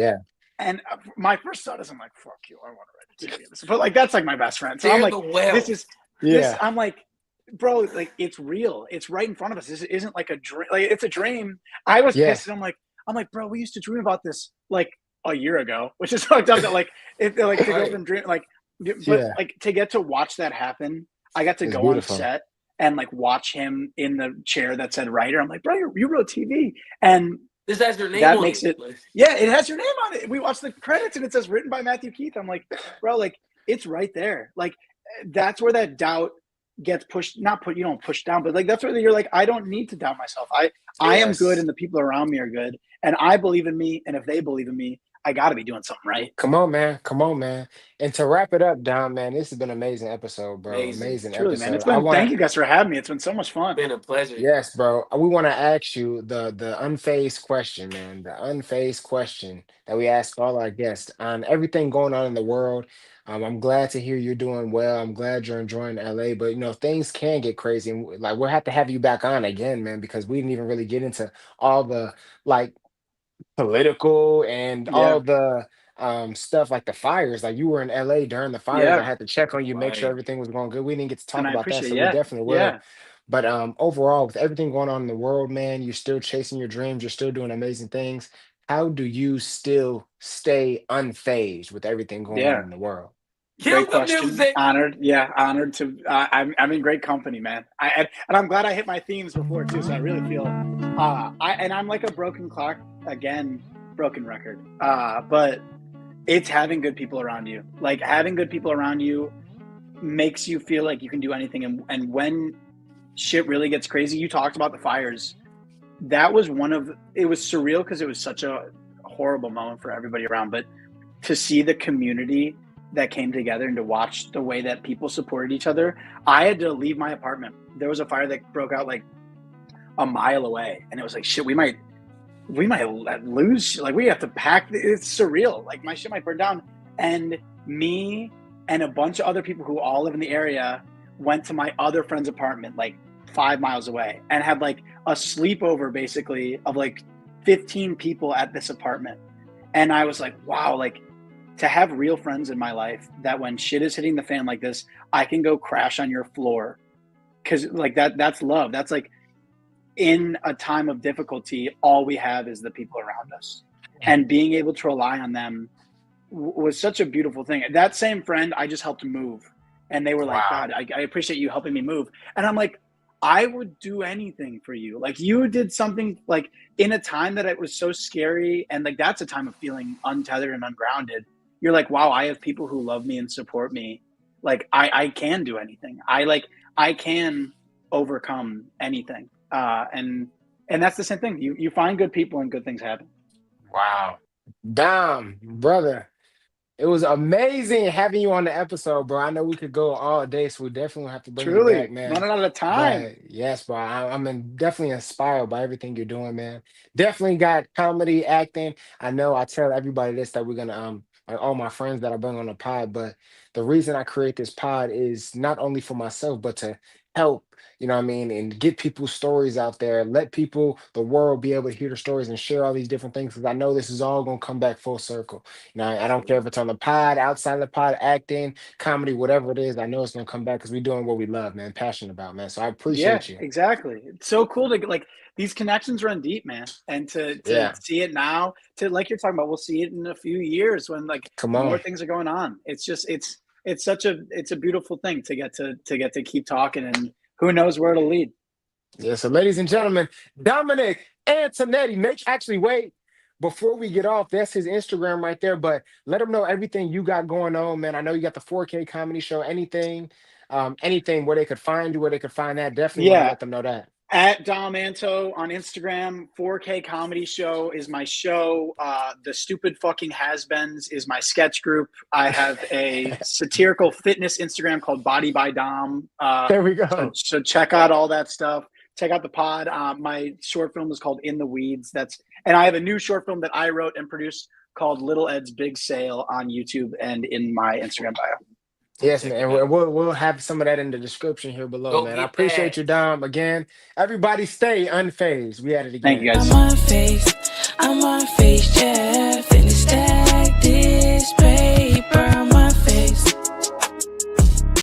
my first thought is, I'm like, fuck you, I want to write But like that's like my best friend. So They're I'm like, the wealth. this is this. I'm like, bro, like it's real. It's right in front of us. This isn't like a dream. Like it's a dream. I was pissed. And I'm like, bro, we used to dream about this like a year ago, which is fucked up. That like to go from dream like, but like to get to watch that happen. I got to go on set and like watch him in the chair that said writer. I'm like, bro, you wrote TV, and this has your name that on makes it. Yeah, it has your name on it. We watched the credits and it says written by Matthew Keith. I'm like, bro, like it's right there. Like that's where that doubt gets pushed. You don't push down, but like that's where you're like, I don't need to doubt myself. I am good, and the people around me are good, and I believe in me. And if they believe in me, I got to be doing something right. Come on, man. And to wrap it up, Dom, man, this has been an amazing episode, bro. Amazing Truly, episode. Man. It's been, thank you guys for having me. It's been so much fun. It's been a pleasure. Yes, bro. We want to ask you the unfazed question, man. The unfazed question that we ask all our guests on everything going on in the world. I'm glad to hear you're doing well. I'm glad you're enjoying LA, but things can get crazy. And like we'll have to have you back on again, man, because we didn't even really get into all the like political and all the stuff like the fires. Like you were in LA during the fires. I had to check on you, make sure everything was going good. We didn't get to talk about that, so we definitely will. But overall, with everything going on in the world, man, you're still chasing your dreams, you're still doing amazing things. How do you still stay unfazed with everything going on in the world? Great question. Honored to. I'm in great company, man. And I'm glad I hit my themes before too. So I really feel. I'm like a broken clock again, broken record. But it's having good people around you. Like having good people around you makes you feel like you can do anything. And when shit really gets crazy, you talked about the fires. That was it was surreal because it was such a horrible moment for everybody around. But to see the community that came together and to watch the way that people supported each other, I had to leave my apartment. There was a fire that broke out like a mile away, and it was like, shit, we might lose. Like we have to pack. It's surreal. Like my shit might burn down. And me and a bunch of other people who all live in the area went to my other friend's apartment, like 5 miles away, and had like a sleepover basically of like 15 people at this apartment. And I was like, wow, like to have real friends in my life that when shit is hitting the fan like this, I can go crash on your floor. Cause like that's love. That's like in a time of difficulty, all we have is the people around us, and being able to rely on them was such a beautiful thing. That same friend, I just helped move, and they were like, God, I appreciate you helping me move. And I'm like, I would do anything for you. Like you did something like in a time that it was so scary. And like, that's a time of feeling untethered and ungrounded. You're like, wow, I have people who love me and support me. Like I can do anything. I can overcome anything. And that's the same thing. You find good people and good things happen. Wow. Dom, brother, it was amazing having you on the episode, bro. I know we could go all day, so we definitely have to bring you back, man. Running out of time. But yes, bro. I'm definitely inspired by everything you're doing, man. Definitely got comedy, acting. I know I tell everybody this, that we're gonna like all my friends that I bring on the pod, but the reason I create this pod is not only for myself, but to help, you know what I mean, and get people's stories out there, let people, the world, be able to hear the stories and share all these different things, because I know this is all going to come back full circle. I don't care if it's on the pod, outside the pod, acting, comedy, whatever it is. I know it's going to come back because we're doing what we love, man, passionate about, man. So I appreciate you. Exactly. It's so cool to like these connections run deep, man, and to see it now, to like you're talking about, we'll see it in a few years when like more things are going on. It's just it's a beautiful thing to get to keep talking, and who knows where it'll lead. Yeah. So ladies and gentlemen, Dominic Antonietti. Wait, before we get off, that's his Instagram right there, but let him know everything you got going on, man. I know you got the 4K comedy show, anything where they could find you, where they could find that. Definitely want to let them know that. At Dom Anto on Instagram. 4K Comedy Show is my show. The Stupid Fucking Has-Beens is my sketch group. I have a satirical fitness Instagram called Body by Dom. There we go. So check out all that stuff. Check out the pod. My short film is called In the Weeds. And I have a new short film that I wrote and produced called Little Ed's Big Sale on YouTube and in my Instagram bio. Yes, man. And we'll have some of that in the description here below, man. I appreciate you, Dom. Again, everybody stay unfazed. We at it again. Thank you, guys. I'm unfazed, yeah.